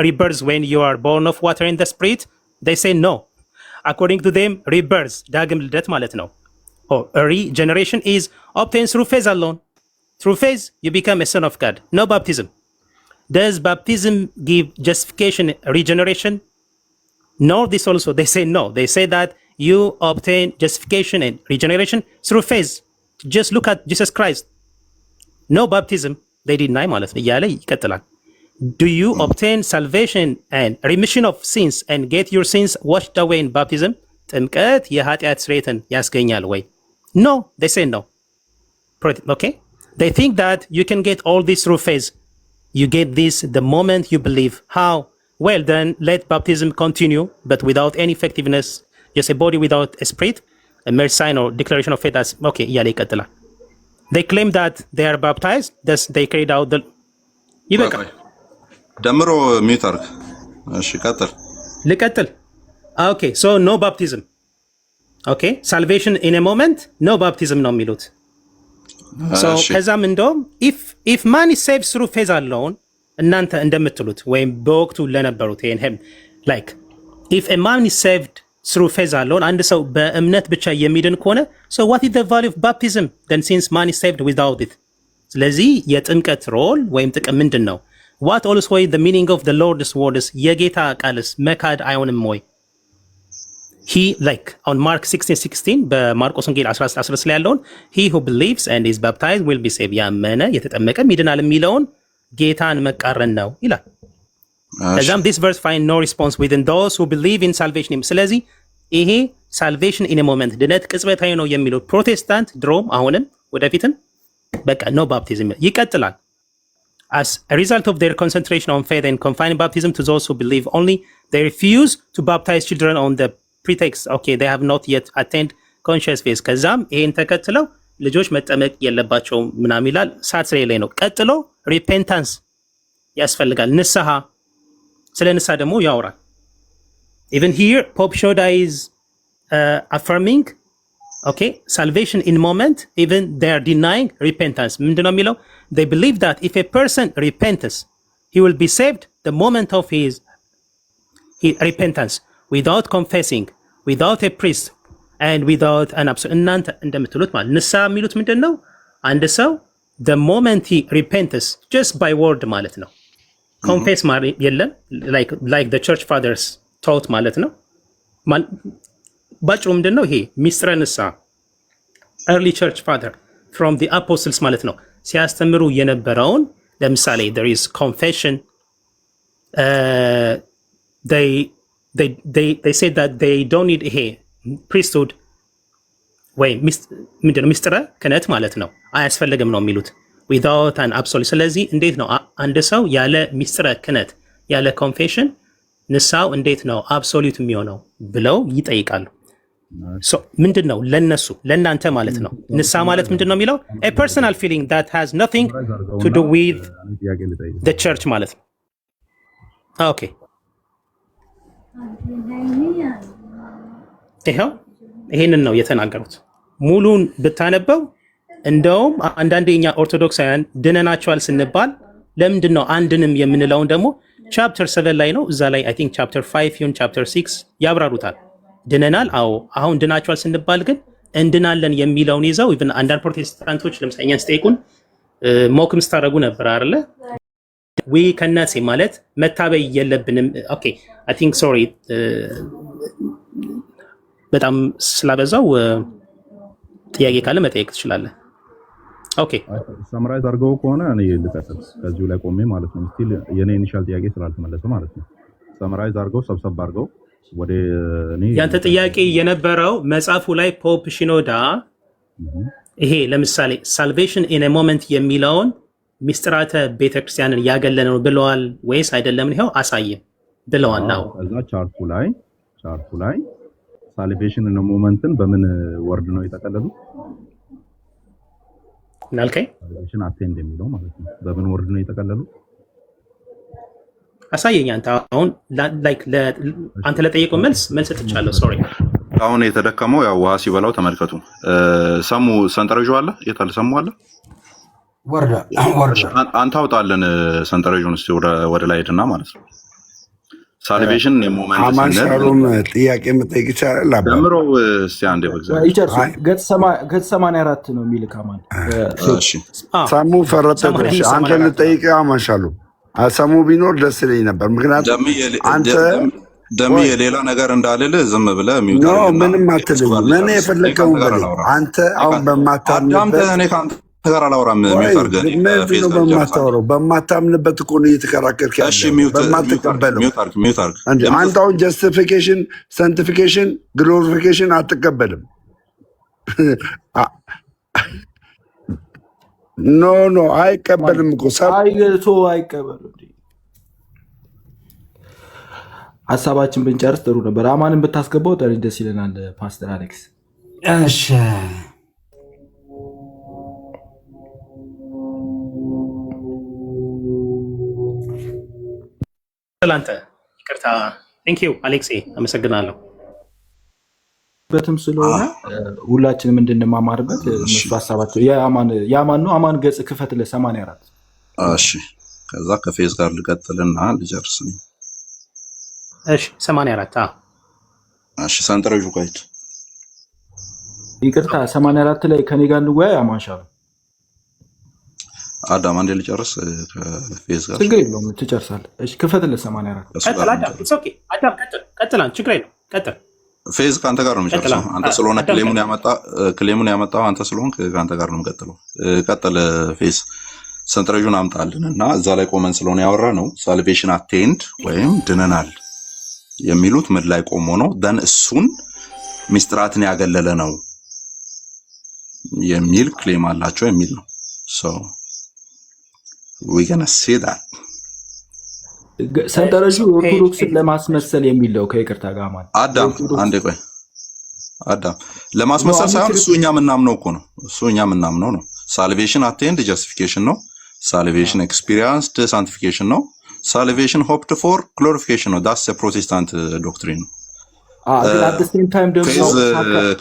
rebirth when you are born of water and the spirit? They say no. according to them rebirth ዳግም ልደት ማለት ነው or regeneration is obtained through faith alone. through faith you become a son of God. no baptism. does baptism give justification, regeneration? No, this also they say no. They say that you obtain justification and regeneration through faith. just look at Jesus Christ. no baptism. they deny ማለት ነው እያለ ይቀጥላል. do you obtain salvation and remission of sins and get your sins washed away in baptism? ጥምቀት የኃጢአት ስርየትን ያስገኛል ወይ? no, they say no. okay, they think that you can get all this through faith. you get this the moment you believe. how? well then let baptism continue but without any effectiveness, just a body without a spirit, a mere sign or declaration of faith. as okay እያለ ይቀጥላል. they claim that they are baptized, thus they carried out the ይበቃል። ደምሮ ሚውት አድርግ። እሺ ቀጥል። ልቀጥል? okay, so no baptism. okay, salvation in a moment, no baptism ነው የሚሉት። so ከዛም እንደውም if man is saved through faith alone እናንተ እንደምትሉት ወይም በወቅቱ ለነበሩት ይሄን like if a man is saved through faith alone አንድ ሰው በእምነት ብቻ የሚድን ከሆነ so what is the value of baptism then since man is saved without it? ስለዚህ የጥምቀት ሮል ወይም ጥቅም ምንድን ነው? what also is the meaning of the Lord's words? የጌታ ቃልስ መካድ አይሆንም ወይ? he like on Mark 16:16 በማርቆስ ወንጌል 16:10 ላይ ያለውን he who believes and is baptized will be saved ያመነ የተጠመቀም ይድናል የሚለውን ጌታን መቃረን ነው ይላል። ከዛም this verse find no response within those who believe in salvation. ስለዚህ ይሄ salvation in a moment ድነት ቅጽበታዊ ነው የሚለው ፕሮቴስታንት ድሮም አሁንም ወደፊትም በቃ no baptism ይቀጥላል። as a result of their concentration on faith and confining baptism to those who believe only, they refuse to baptize children on the pretext okay they have not yet attained conscious faith. ከዛም ይሄን ተከትለው ልጆች መጠመቅ የለባቸውም ምናምን ይላል። ሳትሬ ላይ ነው። ቀጥሎ repentance ያስፈልጋል፣ ንስሐ። ስለ ንስሐ ደግሞ ያወራል። even here Pope Shoda is affirming okay salvation in moment, even they are denying repentance. ምንድነው የሚለው? they believe that if a person repents he will be saved the moment of his repentance without confessing, without a priest and without an absolute. እናንተ እንደምትሉት ማለት ንስሐ የሚሉት ምንድነው? አንድ ሰው the moment he repents just by word ማለት ነው። confess ማለት የለም like the church fathers taught ማለት ነው። ባጭሩ ምንድነው ይሄ ሚስጥረ ንስሐ early church father from the apostles ማለት ነው ሲያስተምሩ የነበረውን። ለምሳሌ there is confession, they said that they don't need ይሄ priesthood ወይ ምንድነው ሚስጥረ ክህነት ማለት ነው አያስፈልግም ነው የሚሉት without an absolute። ስለዚህ እንዴት ነው አንድ ሰው ያለ ሚስጥረ ክህነት ያለ confession ንስሐው እንዴት ነው አብሶሉት የሚሆነው ብለው ይጠይቃሉ። ምንድን ነው ለነሱ ለእናንተ ማለት ነው? ንስሐ ማለት ምንድን ነው የሚለው a personal feeling that has nothing to do with the church ማለት ነው። ኦኬ ይሄንን ነው የተናገሩት። ሙሉን ብታነበው እንደውም አንዳንዴ እኛ ኦርቶዶክሳውያን ድነናቸዋል ስንባል ለምንድን ነው አንድንም የምንለውን ደግሞ ቻፕተር 7 ላይ ነው እዛ ላይ አይ ቲንክ ቻፕተር 5 ይሁን ቻፕተር 6 ያብራሩታል። ድነናል፣ አዎ። አሁን ድናቸዋል ስንባል ግን እንድናለን የሚለውን ይዘው ኢቭን አንዳንድ ፕሮቴስታንቶች ለምሳሌ እኛን ስጠይቁን ሞክም ስታደርጉ ነበር አይደለ? ዊ ከናሴ ማለት መታበይ የለብንም። ኦኬ አይ ቲንክ ሶሪ በጣም ስላበዛው ጥያቄ ካለ መጠየቅ ትችላለህ። ኦኬ ሰምራይዝ አድርገው ከሆነ እኔ ልቀጥል ከዚሁ ላይ ቆሜ ማለት ነው። ስቲል የኔ ኢኒሻል ጥያቄ ስላልተመለሰ ማለት ነው። ሰምራይዝ አድርገው ሰብሰብ አድርገው ወደ እኔ ያንተ ጥያቄ የነበረው መጽሐፉ ላይ ፖፕ ሽኖዳ ይሄ ለምሳሌ ሳልቬሽን ኢን ኤ ሞመንት የሚለውን ሚስጥራተ ቤተክርስቲያንን ያገለለ ነው ብለዋል ወይስ አይደለም? ይሄው አሳየን ብለዋል ነው። እዛ ቻርቱ ላይ ሳልቬሽን ኢን ኤ ሞመንትን በምን ወርድ ነው የጠቀለሉት? ናልከኝ ሳልቬሽን አቴንድ የሚለው ማለት ነው በምን ወርድ ነው የጠቀለሉት? አሳየኝ አንተ። አሁን ላይክ አንተ ለጠየቀው መልስ ሰጥቻለሁ። ሶሪ አሁን የተደከመው ያው ውሃ ሲበላው ተመልከቱ። ሰሙ ሰንጠረዡ አለ የታለ? ሰሙ አለ ወርዳ አንተ አውጣለን ሰንጠረዡን እስቲ ወደ ላይ ሄድና ማለት ነው። ሳልቬሽን የሞመንት አማሻሩን ጥያቄ መጠየቅ ይቻላል? አምሮ እስቲ አንዴ በእግዚአብሔር ገጽ 84 ነው የሚል ካማን እሺ ሳሙ ፈረጠሽ አንተ ልጠይቅ አማሻሉ አሰሙ ቢኖር ደስ ይለኝ ነበር። ምክንያቱም አንተ ደም የሌላ ነገር እንዳልል ዝም ብለህ ሚውት ነው ምንም አትልም። ምን የፈለከው በል አንተ አሁን በማታምንበት እኔ ካንተ ጋር አላወራም። ሚውት አድርገህ ነው በማታወራው በማታምንበት እኮ ነው እየተከራከርክ ያለው። እሺ ሚውት በማትቀበለው ሚውት አድርግ። አንተ አሁን ጀስቲፊኬሽን ሳንቲፊኬሽን ግሎሪፊኬሽን አትቀበልም። ኖ አይቀበልም እኮ አይቶ አይቀበልም። ሀሳባችን ብንጨርስ ጥሩ ነበር። አማንን ብታስገባው ደስ ይለናል ፓስተር አሌክስ። እሺ ሰላንተ ይቅርታ። ቴንክ ዩ አሌክስ አመሰግናለሁ። በትም ስለሆነ ሁላችንም እንድንማማርበት እነሱ ሀሳባቸው የአማን ነው። አማን ገጽ ክፈት ለ84 እሺ። ከዛ ከፌዝ ጋር ልቀጥልና ልጨርስ ነው። እሺ 84 እሺ። ሰንጠረዡ ጋይድ ይቅርታ 84 ላይ ከኔ ጋር እንወያይ። አማንሻሉ አዳም አንዴ ልጨርስ ከፌዝ ጋር ችግር የለውም ትጨርሳለህ። እሺ ክፈት ለ84 ቀጥል። አዳም ኢትስ ኦኬ። አዳም ቀጥል ችግር የለውም ቀጥል። ፌዝ ከአንተ ጋር ነው የሚጨርሰው። አንተ ስለሆነ ክሌሙን ያመጣው አንተ ስለሆንክ ከአንተ ጋር ነው የምቀጥለው። ቀጥል ፌዝ። ሰንጠረዡን አምጣልን እና እዛ ላይ ቆመን ስለሆነ ያወራ ነው ሳልቬሽን አቴንድ ወይም ድነናል የሚሉት ምን ላይ ቆሞ ነው? ደን እሱን ሚስጥራትን ያገለለ ነው የሚል ክሌም አላቸው የሚል ነው። ሶ ዊ ገና ሴ ዳት ሰንጠረዡ ኦርቶዶክስን ለማስመሰል የሚለው ከይቅርታ ጋር ማለት አዳም አንዴ ቆይ አዳም ለማስመሰል ሳይሆን እሱ እኛ ምናምነው እኮ ነው። እሱ እኛ ምናምነው ነው። ሳልቬሽን አቴንድ ጀስቲፊኬሽን ነው። ሳልቬሽን ኤክስፒሪየንስድ ሳንቲፊኬሽን ነው። ሳልቬሽን ሆፕድ ፎር ግሎሪፊኬሽን ነው። ዳስ ፕሮቴስታንት ዶክትሪን ነው። አት ዘ ሴም ታይም ደግሞ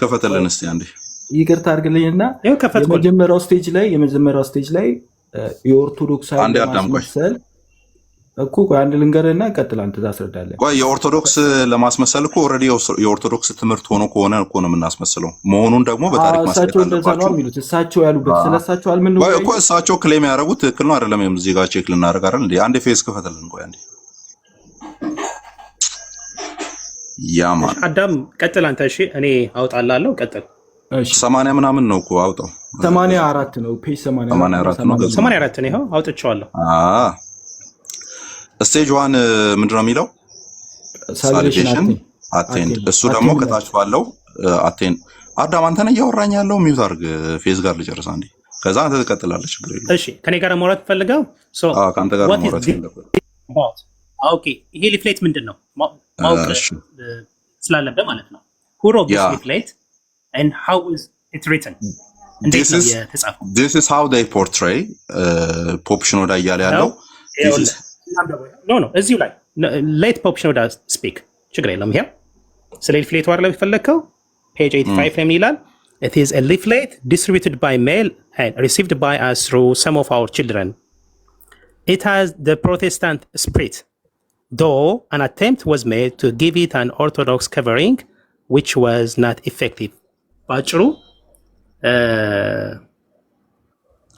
ከፈተልን እስቲ አንዴ ይቅርታ አድርግልኝና የመጀመሪያው ስቴጅ ላይ የኦርቶዶክስ ለማስመሰል እኮ አንድ ልንገርና ቀጥል አንተ ታስረዳለህ። ቆይ የኦርቶዶክስ ለማስመሰል እኮ ኦልሬዲ የኦርቶዶክስ ትምህርት ሆኖ ከሆነ እኮ ነው የምናስመስለው። መሆኑን ደግሞ በታሪክ ማስቀመጥ አለባቸው። እሳቸው ያሉበት ስለሳቸው አልምን ነው እኮ እሳቸው ክሌም ያደረጉት ትክክል ነው አይደለም? እዚህ ጋር ቼክ ልናደርግ አይደል እንዴ? አንዴ ፌስ ክፈትልን። ቆይ አንዴ ያማን አዳም ቀጥል አንተ። እሺ እኔ አውጣላለሁ። ቀጥል። እሺ 80 ምናምን ነው እኮ አውጣው። 84 ነው ፔጅ 84 ነው። 84 ነው። ይኸው አውጥቼዋለሁ። ስቴጅ 1 ምንድነው የሚለው? ሳልቬሽን አቴንድ። እሱ ደግሞ ከታች ባለው አቴንድ። አዳም አንተ ነህ እያወራኝ ያለው። ሚውት አድርግ። ፌዝ ጋር ልጨርስ አንዴ፣ ከዛ አንተ ትቀጥላለህ። ችግር የለውም። እሺ ከኔ ጋር ማውራት ፈልገው? ከአንተ ጋር ማውራት ፈልገው። ኦኬ ይሄ ሊፍሌት ምንድን ነው ማወቅ ስላለብህ ማለት ነው። who wrote this Yeah. leaflet and how is it written? እንዴት ነው የተጻፈው? This is how they portray ፖፕ ሽኖዳ እያለ ያለው ኖ እዚሁ ላይ ሌት ፖፕ ሽኖዳ ስፒክ ችግር የለም። ይሄ ስለ ሊፍሌቱ አይደለም የፈለግከው ፔጅ 85 ላይ ምን ይላል? It is a leaflet distributed by mail and received by us through some of our children. It has the Protestant spirit, though an attempt was made to give it an Orthodox covering, which was not effective. ባጭሩ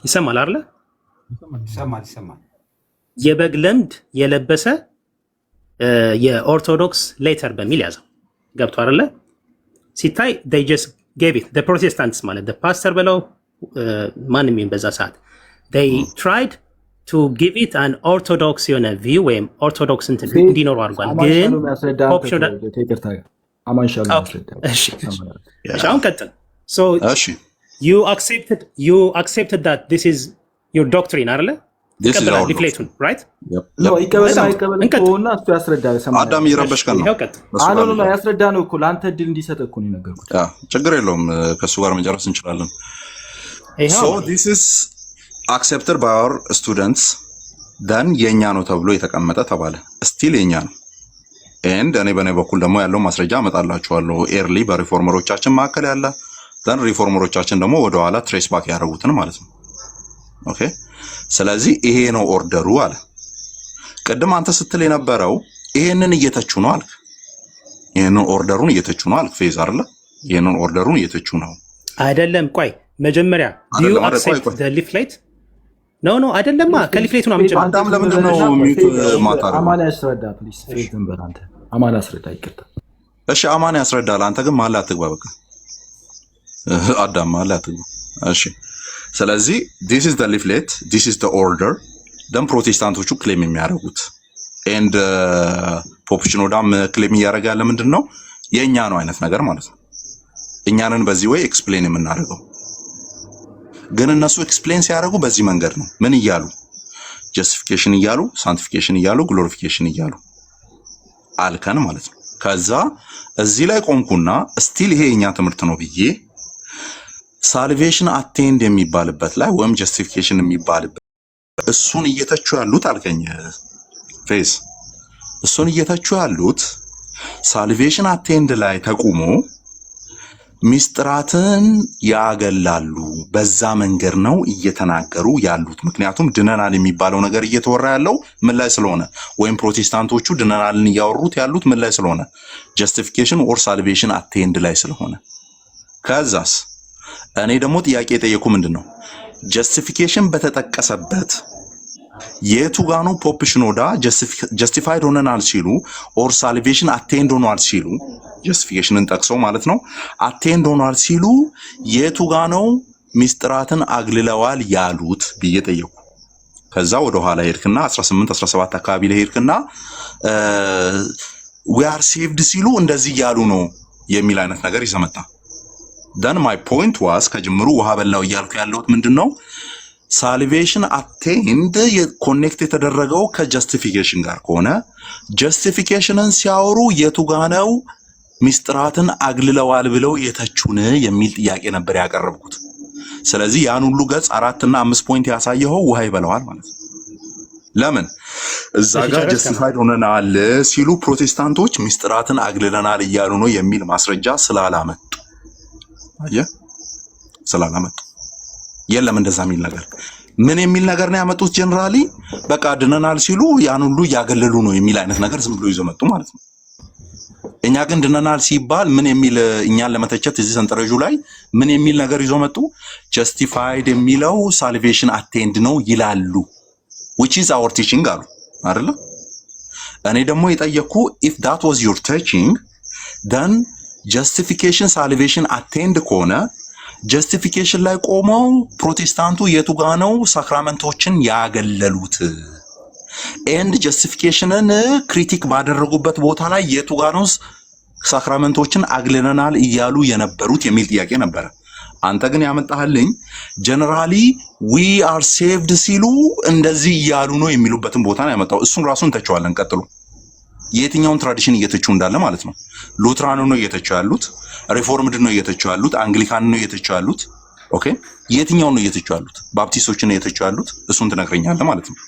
ይሰማል አይደለ? ይሰማል። የበግ ለምድ የለበሰ የኦርቶዶክስ ሌተር በሚል ያዘው። ገብቶ አይደለ? ሲታይ they just gave it the Protestants ማለት the pastor በለው ማንም ይሁን በዛ ሰዓት they tried to give it an orthodox የሆነ view ወይም ኦርቶዶክስ እንዲኖሩ አድርጓል። ግን አሁን ቀጥል። so you accepted that this is your doctrine አይደለ? ይቀበላል ሊፍሌቱን right? ነው ይቀበል አይቀበል እሱ ያስረዳል። አዳም እየረበሽከን ነው። ነው ያስረዳ ነው እኮ ለአንተ እድል እንዲሰጥ እኮ ነው የነገርኩት። ችግር የለውም ከእሱ ጋር መጨረስ እንችላለን። so this is accepted by our students then የኛ ነው ተብሎ የተቀመጠ ተባለ። ስቲል የኛ ነው and እኔ በኔ በኩል ደግሞ ያለው ማስረጃ አመጣላችኋለሁ። ኤርሊ በሪፎርመሮቻችን መካከል ያለ then ሪፎርመሮቻችን ደግሞ ወደ ኋላ ትሬስ ባክ ያደረጉትን ማለት ነው። ኦኬ ስለዚህ ይሄ ነው ኦርደሩ አለ። ቅድም አንተ ስትል የነበረው ይሄንን እየተቹ ነው አልክ። ይሄንን ኦርደሩን እየተቹ ነው አልክ። ፌዝ አይደለ? ይሄንን ኦርደሩን እየተቹ ነው አይደለም። ቆይ መጀመሪያ do you accept the leaflet? no አይደለማ። ከሊፍሌቱ ነው አምጪ። አዳም ለምንድን ነው ሚውት ማታረው? አማን ያስረዳ ፕሊዝ። ፌዝን በላንተ አማን ያስረዳ ይቅርታ። እሺ አማን ያስረዳል። አንተ ግን መሀል አትግባ። በቃ አዳም መሀል አትግባ። እሺ ስለዚህ this is the leaflet, this is the order ደም ፕሮቴስታንቶቹ ክሌም የሚያደርጉት and ፖፕ ሽኖዳም ክሌም እያደረገ ያለ ምንድን ነው የእኛ ነው አይነት ነገር ማለት ነው። እኛንን በዚህ ወይ ኤክስፕሌን የምናደርገው ግን እነሱ ኤክስፕሌን ሲያደርጉ በዚህ መንገድ ነው። ምን እያሉ ጀስቲፊኬሽን እያሉ ሳንቲፊኬሽን እያሉ ግሎሪፊኬሽን እያሉ አልከን ማለት ነው። ከዛ እዚህ ላይ ቆምኩና ስቲል ይሄ የኛ ትምህርት ነው ብዬ ሳልቬሽን አቴንድ የሚባልበት ላይ ወይም ጀስቲፊኬሽን የሚባልበት እሱን እየተቹ ያሉት አልከኝ ፌስ እሱን እየተቹ ያሉት ሳልቬሽን አቴንድ ላይ ተቁሞ ሚስጥራትን ያገላሉ። በዛ መንገድ ነው እየተናገሩ ያሉት። ምክንያቱም ድነናል የሚባለው ነገር እየተወራ ያለው ምን ላይ ስለሆነ ወይም ፕሮቴስታንቶቹ ድነናልን እያወሩት ያሉት ምን ላይ ስለሆነ ጀስቲፊኬሽን ኦር ሳልቬሽን አቴንድ ላይ ስለሆነ ከዛስ እኔ ደግሞ ጥያቄ የጠየቁ ምንድነው ጀስቲፊኬሽን በተጠቀሰበት የቱ ጋር ነው ፖፕ ሽኖዳ ጀስቲፋይድ ሆነናል ሲሉ ኦር ሳልቬሽን አቴንድ ሆኗል ሲሉ ጀስቲፊኬሽንን ጠቅሰው ማለት ነው አቴንድ ሆኗል ሲሉ የቱ ጋር ነው ሚስጥራትን አግልለዋል ያሉት ብዬ ጠየቁ። ከዛ ወደ ኋላ ሄድክና 18 17 አካባቢ ላይ ሄድክና we are saved ሲሉ እንደዚህ ያሉ ነው የሚል አይነት ነገር ይዘመጣ። then my point was ከጅምሩ ውሃ በላው እያልኩ ያለሁት ምንድነው ሳልቬሽን አቴንድ ኮኔክት የተደረገው ከጀስቲፊኬሽን ጋር ከሆነ ጀስቲፊኬሽንን ሲያወሩ የቱ ጋር ነው ሚስጥራትን አግልለዋል ብለው የተቹን የሚል ጥያቄ ነበር ያቀረብኩት። ስለዚህ ያን ሁሉ ገጽ 4 እና 5 ፖይንት ያሳየው ውሃ ይበላዋል ማለት ነው። ለምን እዛ ጋር ጀስቲፋይድ ሆነናል ሲሉ ፕሮቴስታንቶች ሚስጥራትን አግልለናል እያሉ ነው የሚል ማስረጃ ስላላመጡ ስላላመጡ የለም እንደዛ የሚል ነገር ምን የሚል ነገር ነው ያመጡት? ጀነራሊ በቃ ድነናል ሲሉ ያን ሁሉ ያገለሉ ነው የሚል አይነት ነገር ዝም ብሎ ይዘው መጡ ማለት ነው። እኛ ግን ድነናል ሲባል ምን የሚል እኛን ለመተቸት እዚህ ሰንጠረዡ ላይ ምን የሚል ነገር ይዘው መጡ? ጀስቲፋይድ የሚለው ሳልቬሽን አቴንድ ነው ይላሉ which is our teaching አሉ አይደለ? እኔ ደግሞ የጠየቅኩ if that was your teaching then justification salvation attained ከሆነ ጀስቲፊኬሽን ላይ ቆመው ፕሮቴስታንቱ የቱ ጋር ነው ሳክራመንቶችን ያገለሉት ኤንድ ጀስቲፊኬሽንን ክሪቲክ ባደረጉበት ቦታ ላይ የቱ ጋር ነው ሳክራመንቶችን አግልለናል እያሉ የነበሩት የሚል ጥያቄ ነበር። አንተ ግን ያመጣህልኝ ጀነራሊ we are saved ሲሉ እንደዚህ እያሉ ነው የሚሉበትን ቦታ ነው ያመጣው። እሱን ራሱን ተቸዋለን። ቀጥሉ የትኛውን ትራዲሽን እየተቹ እንዳለ ማለት ነው። ሉትራን ነው እየተቹ ያሉት፣ ሪፎርምድ ነው እየተቹ ያሉት፣ አንግሊካን ነው እየተቹ ያሉት። ኦኬ የትኛውን ነው እየተቹ ያሉት? ባፕቲስቶችን ነው እየተቹ ያሉት? እሱን ትነግረኛለህ ማለት ነው።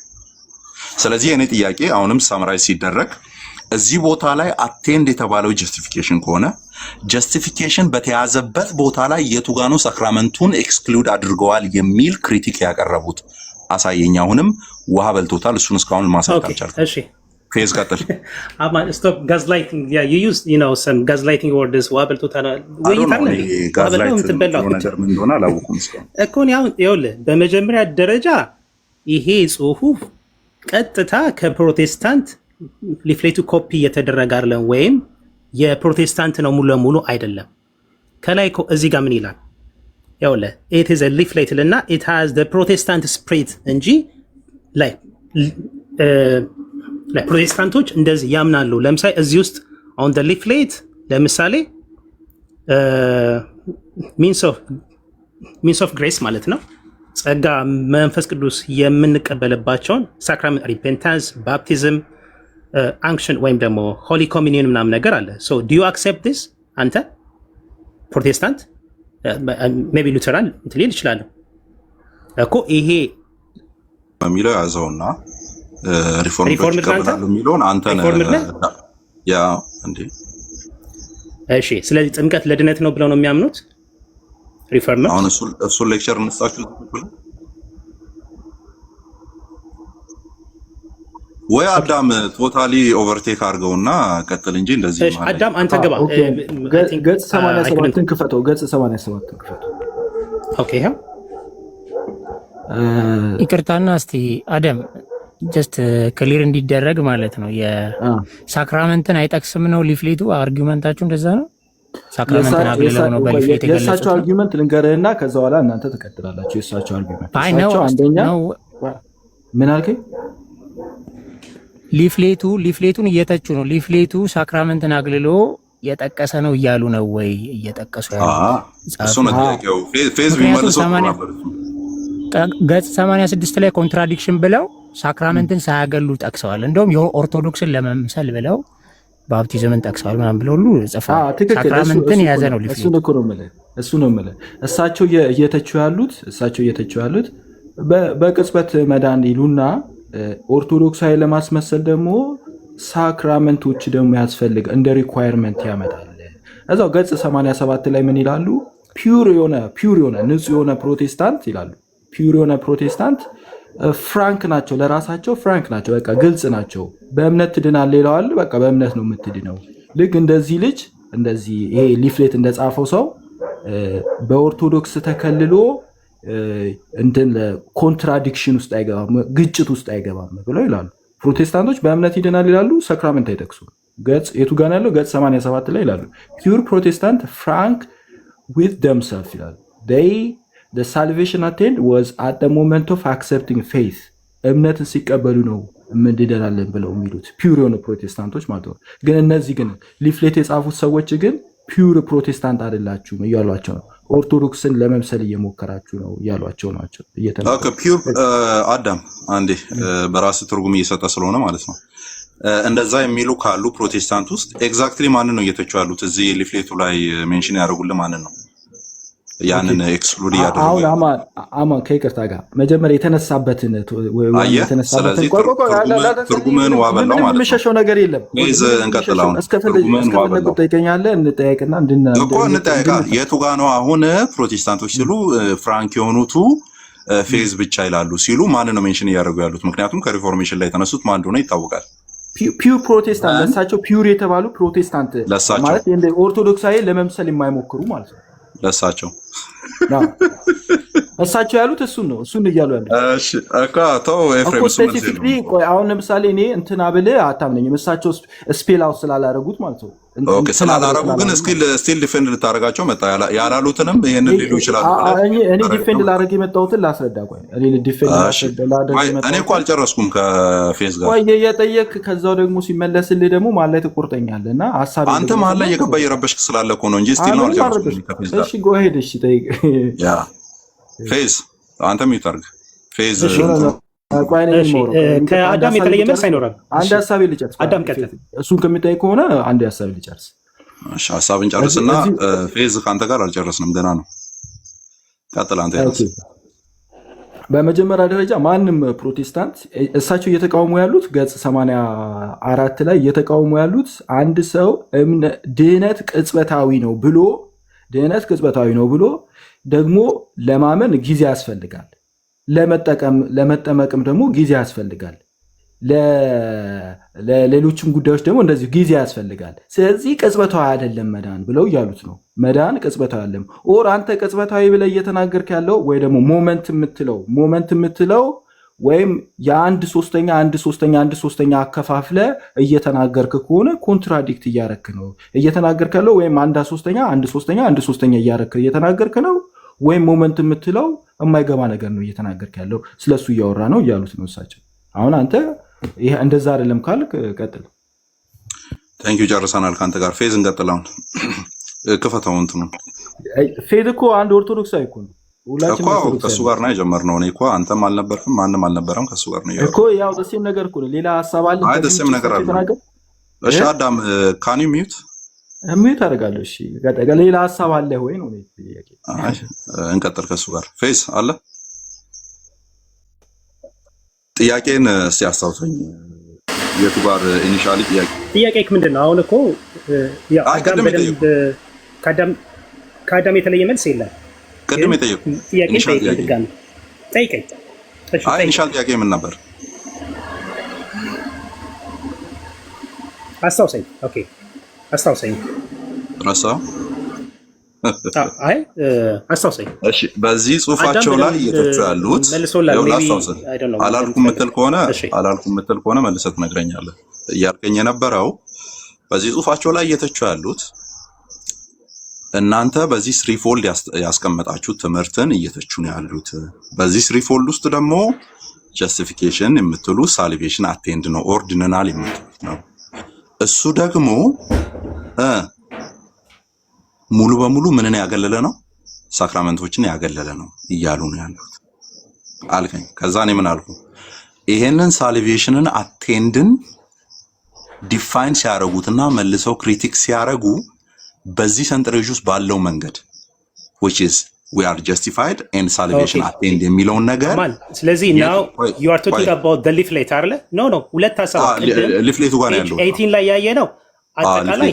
ስለዚህ የኔ ጥያቄ አሁንም ሳምራይዝ ሲደረግ እዚህ ቦታ ላይ አቴንድ የተባለው ጀስቲፊኬሽን ከሆነ ጀስቲፊኬሽን በተያዘበት ቦታ ላይ የቱጋኑ ሳክራመንቱን ኤክስክሉድ አድርገዋል የሚል ክሪቲክ ያቀረቡት አሳየኝ። አሁንም ውሃ በልቶታል። እሱን እስካሁን ማሳየት አልቻልኩም። እሺ ፌዝ ቀጥል። ስቶፕ ጋዝላይቲንግ ያ ዩ ዩዝ ዩ ኖ ሰም ጋዝላይቲንግ ወርድስ ውሃ በልቶታል ወይ ታለ ጋዝላይቲንግ ነገር ምን እንደሆነ አላወኩም እስካሁን እኮ ነው። ይኸውልህ በመጀመሪያ ደረጃ ይሄ ጽሁፍ ቀጥታ ከፕሮቴስታንት ሊፍሌቱ ኮፒ እየተደረገ አይደለም፣ ወይም የፕሮቴስታንት ነው ሙሉ ለሙሉ አይደለም። ከላይ እዚህ ጋር ምን ይላል? ይኸውልህ it is a leaflet እና it has the protestant spirit እንጂ ላይ ፕሮቴስታንቶች እንደዚህ ያምናሉ። ለምሳሌ እዚህ ውስጥ on the leaflet ለምሳሌ means of grace ማለት ነው ጸጋ መንፈስ ቅዱስ የምንቀበልባቸውን ሳክራመንት ሪፔንታንስ፣ ባፕቲዝም፣ አንክሽን ወይም ደግሞ ሆሊ ኮሚኒየን ምናምን ነገር አለ። ሶ ዱ ዩ አክሴፕት ዲስ? አንተ ፕሮቴስታንት ሜቢ ሉተራን እንትን ሊል ይችላል እኮ ይሄ የሚለው ያዘውና ሪፎርም ይቀበላሉ የሚለውን አንተ ያ እንዴ? እሺ ስለዚህ ጥምቀት ለድነት ነው ብለው ነው የሚያምኑት ሪፎርም። አሁን እሱ ሌክቸር እንስጣችሁ ወይ አዳም ቶታሊ ኦቨርቴክ አድርገውና ቀጥል እንጂ እንደዚህ ማለት አዳም አንተ ገባ። ገጽ 87ን ክፈተው። ገጽ 87ን ክፈተው። ኦኬ ይቅርታና እስቲ አዳም ጀስት ክሊር እንዲደረግ ማለት ነው የሳክራመንትን አይጠቅስም ነው ሊፍሌቱ። አርጊውመንታችሁ እንደዛ ነው። ሳክራመንትን አግልለው ነው በሊፍሌት የገለጹት። የእሳቸው አርጊውመንት ልንገርህና ከዛ በኋላ እናንተ ትቀጥላላችሁ። የእሳቸው አርጊውመንት አንደኛ ምን አልከኝ? ሊፍሌቱን እየተቹ ነው። ሊፍሌቱ ሳክራመንትን አግልሎ የጠቀሰ ነው እያሉ ነው ወይ እየጠቀሱ ያለው? እሱ ነው ጥያቄው። ፌዝ ቢመልሰው ነበር። ገጽ 86 ላይ ኮንትራዲክሽን ብለው ሳክራመንትን ሳያገሉ ጠቅሰዋል። እንደውም የኦርቶዶክስን ለመምሰል ብለው ባፕቲዝምን ጠቅሰዋል ምናምን ብለው ሁሉ ጽፈዋል። ሳክራመንትን የያዘ ነው ሊፍሌቱ። እሱ ነው የምልህ። እሳቸው እየተቹ ያሉት በቅጽበት መዳን ይሉና ኦርቶዶክሳዊ ለማስመሰል ደግሞ ሳክራመንቶች ደግሞ ያስፈልግ እንደ ሪኳየርመንት ያመጣል። እዛው ገጽ 87 ላይ ምን ይላሉ? ፒውር የሆነ ንጹህ የሆነ ፕሮቴስታንት ይላሉ። ፒውር የሆነ ፕሮቴስታንት ፍራንክ ናቸው፣ ለራሳቸው ፍራንክ ናቸው፣ በቃ ግልጽ ናቸው። በእምነት ትድናለህ ይለዋል። በቃ በእምነት ነው የምትድነው። ልክ እንደዚህ ልጅ እንደዚህ ይሄ ሊፍሌት እንደጻፈው ሰው በኦርቶዶክስ ተከልሎ እንትን ኮንትራዲክሽን ውስጥ አይገባም፣ ግጭት ውስጥ አይገባም ብለው ይላሉ። ፕሮቴስታንቶች በእምነት ይድናል ይላሉ፣ ሳክራመንት አይጠቅሱም። ገጽ የቱ ጋር ያለው? ገጽ 87 ላይ ይላሉ ፒውር ፕሮቴስታንት ፍራንክ ዊዝ ደምሰልፍ ይላሉ። the salvation attained was at the moment of accepting faith እምነትን ሲቀበሉ ነው እንድናለን ብለው የሚሉት ፒውር የሆኑ ፕሮቴስታንቶች ማለት ነው። ግን እነዚህ ግን ሊፍሌት የጻፉት ሰዎች ግን ፒውር ፕሮቴስታንት አይደላችሁም እያሏቸው ነው። ኦርቶዶክስን ለመምሰል እየሞከራችሁ ነው እያሏቸው ናቸው። ፒውር አዳም አንዴ በራስ ትርጉም እየሰጠ ስለሆነ ማለት ነው። እንደዛ የሚሉ ካሉ ፕሮቴስታንት ውስጥ ኤግዛክትሊ ማንን ነው እየተቹ ያሉት? እዚህ ሊፍሌቱ ላይ ሜንሽን ያደርጉልን ማንን ነው? ያንን ኤክስክሉድ ያደረጉ አማን ከይቅርታ ጋር መጀመሪያ የተነሳበትን ትርጉምን ዋበላው ማለት ነው። የምሸሸው ነገር የለም። እንቀጥላውን እስከፈለጉ ጠይቀኛለህ፣ እንጠያይቅና እንጠያይቃ። የቱ ጋ ነው አሁን ፕሮቴስታንቶች ሲሉ ፍራንክ የሆኑቱ ፌዝ ብቻ ይላሉ ሲሉ ማንን ነው ሜንሽን እያደረጉ ያሉት? ምክንያቱም ከሪፎርሜሽን ላይ የተነሱት ማን እንደሆነ ይታወቃል። ፒውር ፕሮቴስታንት ለሳቸው ፒውር የተባሉ ፕሮቴስታንት ማለት ኦርቶዶክሳዊ ለመምሰል የማይሞክሩ ማለት ነው። ለሳቸው እሳቸው ያሉት እሱን ነው። እሱን እያሉ ያሉት እሺ አካ ተው ኤፍሬም ስፔሲፊክሊ አሁን ለምሳሌ እኔ እንትና ብለህ አታምነኝም። እሳቸው ስፔል አውት ስላላረጉት ማለት ነው። ኦኬ ስላላረጉ ግን ስቲል ዲፌንድ ልታረጋቸው መጣ። ያላሉትንም ይሄንን ሊሉ ይችላሉ። እኔ ዲፌንድ ላረግ የመጣሁትን ላስረዳ። ቆይ እኔ ዲፌንድ ላረግ የመጣሁት እኔ እኮ አልጨረስኩም ከፌዝ ጋር። ቆይ እየጠየቅ ከዛው ደግሞ ሲመለስልህ ደግሞ ማለት ላይ ትቆርጠኛለህና ሐሳብ አንተ መሀል ላይ እየገባ እየረበሽክ ስላለ እኮ ነው እንጂ ስቲል ነው አልጨረስኩም ከፌዝ ጋር። እሺ ጎ ሄድ። እሺ ጠይቅ። ያ ፌዝ አንተ ሚውት አድርግ ፌዝ ከአዳም የተለየ መልስ አይኖርም። አንድ ሀሳብ ልጨርስ። አዳም ቀጥል። እሱን ከሚጠይቅ ከሆነ አንድ ሀሳብ ልጨርስ። እሺ ሀሳብን ጨርስና ፌዝ ካንተ ጋር አልጨረስንም፣ ገና ነው። ቀጥል አንተ። በመጀመሪያ ደረጃ ማንም ፕሮቴስታንት እሳቸው እየተቃወሙ ያሉት ገጽ 84 ላይ እየተቃወሙ ያሉት አንድ ሰው ድህነት ቅጽበታዊ ነው ብሎ ደግሞ ለማመን ጊዜ ያስፈልጋል፣ ለመጠመቅም ደግሞ ጊዜ ያስፈልጋል፣ ለሌሎችም ጉዳዮች ደግሞ እንደዚሁ ጊዜ ያስፈልጋል። ስለዚህ ቅጽበታዊ አይደለም መዳን ብለው እያሉት ነው። መዳን ቅጽበታዊ አይደለም። ኦር አንተ ቅጽበታዊ ብለህ እየተናገርክ ያለው ወይ ደግሞ ሞመንት የምትለው ወይም የአንድ ሶስተኛ አከፋፍለ እየተናገርክ ከሆነ ኮንትራዲክት እያረክ ነው እየተናገርክ ያለው። ወይም አንድ ሶስተኛ እያረክ እየተናገርክ ነው። ወይም ሞመንት የምትለው የማይገባ ነገር ነው እየተናገርክ ያለው። ስለሱ እያወራ ነው እያሉት ነው እሳቸው። አሁን አንተ ይሄ እንደዛ አይደለም ካልክ ቀጥል። ታንክ ዩ ጨርሰናል ካንተ ጋር። ፌዝ እንቀጥላውን ክፈተው እንትኑ ፌዝ እኮ አንድ ኦርቶዶክሳዊ እኮ ነው። ሁላችንም እኮ ከሱ ጋር ነው የጀመርነው። እኔ እኮ አንተም አልነበርክም ማንም አልነበረም፣ ከሱ ጋር ነው እኮ ያው ደሴም ነገር እኮ ነው። ሌላ ሐሳብ አለ። አይ ደሴም ነገር አለ። እሺ አዳም ካን ዩ ሚዩት አደርጋለሁ። እሺ ሌላ ሐሳብ አለ ወይ ነው ጥያቄ። አይ እንቀጥል ከሱ ጋር። ፌዝ አለ ጥያቄን እስቲ አስታውሰኝ። የቱ ጋር ኢኒሻሊ ጥያቄ ምንድን ነው? አሁን እኮ ከአዳም የተለየ መልስ የለም። ቅድም የጠየቁ ኢኒሻል ጥያቄ ምን ነበር? አስታውሰኝ። ኦኬ አስታውሰኝ። ረሳው? አይ አስታውሰኝ። እሺ በዚህ ጽሁፋቸው ላይ እየተቹ ያሉት አላልኩም የምትል ከሆነ መልሰህ ትነግረኛለህ። እያልከኝ የነበረው በዚህ ጽሁፋቸው ላይ እየተቹ ያሉት እናንተ በዚህ ስሪፎልድ ያስቀመጣችሁት ትምህርትን እየተቹ ነው ያሉት። በዚህ ስሪፎልድ ውስጥ ደግሞ ጀስቲፊኬሽን የምትሉ ሳልቬሽን አቴንድ ነው ኦርዲናል የምትሉት ነው። እሱ ደግሞ ሙሉ በሙሉ ምንን ያገለለ ነው? ሳክራመንቶችን ያገለለ ነው እያሉ ነው ያሉት አልከኝ። ከዛ እኔ ምን አልኩ? ይሄንን ሳልቬሽንን አቴንድን ዲፋይን ሲያረጉትና መልሰው ክሪቲክ ሲያረጉ በዚህ ሰንጠረዥ ውስጥ ባለው መንገድ which is we are justified and salvation attained የሚለውን ነገር ስለዚህ now you are talking about the leaflet አይደለ? no ሁለት ሐሳብ ሊፍሌቱ ጋር ያለው 18 ላይ ያየ ነው አጠቃላይ።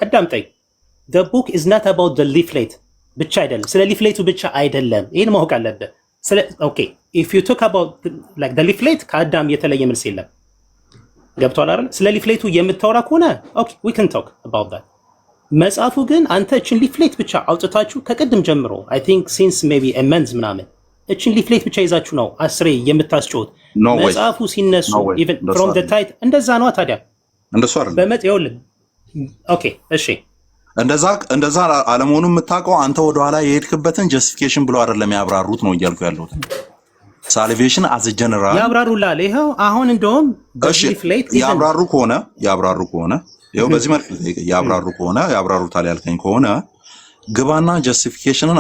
አዳምጠኝ። the book is not about the leaflet ብቻ አይደለም፣ ስለ ሊፍሌቱ ብቻ አይደለም። ይሄን ማወቅ አለብህ። ኦኬ if you talk about like the leaflet ከአዳም የተለየ መልስ የለም። ገብቷል አይደል? ስለ ሊፍሌቱ የምታወራ ከሆነ ኦኬ we can talk about that። መጽሐፉ ግን አንተ እችን ሊፍሌት ብቻ አውጥታችሁ ከቅድም ጀምሮ I think since maybe a month ምናምን እችን ሊፍሌት ብቻ ይዛችሁ ነው አስሬ የምታስጮት። መጽሐፉ ሲነሱ even from the title እንደዛ ነው። ታዲያ እንደሱ አይደለም በመጥየውል ኦኬ እሺ እንደዛ አለመሆኑን የምታውቀው አንተ ወደኋላ የሄድክበትን ጀስቲፊኬሽን ብሎ አይደለም ያብራሩት ነው እያልኩ ያለሁት። ሳልቬሽን አዝ ጀነራል ያብራሩላል። ይሄው አሁን እንደውም በሊፍሌት ያብራሩ ከሆነ ይሄው በዚህ መልኩ ያብራሩታል ያልከኝ ከሆነ ግባና ጀስቲፊኬሽንን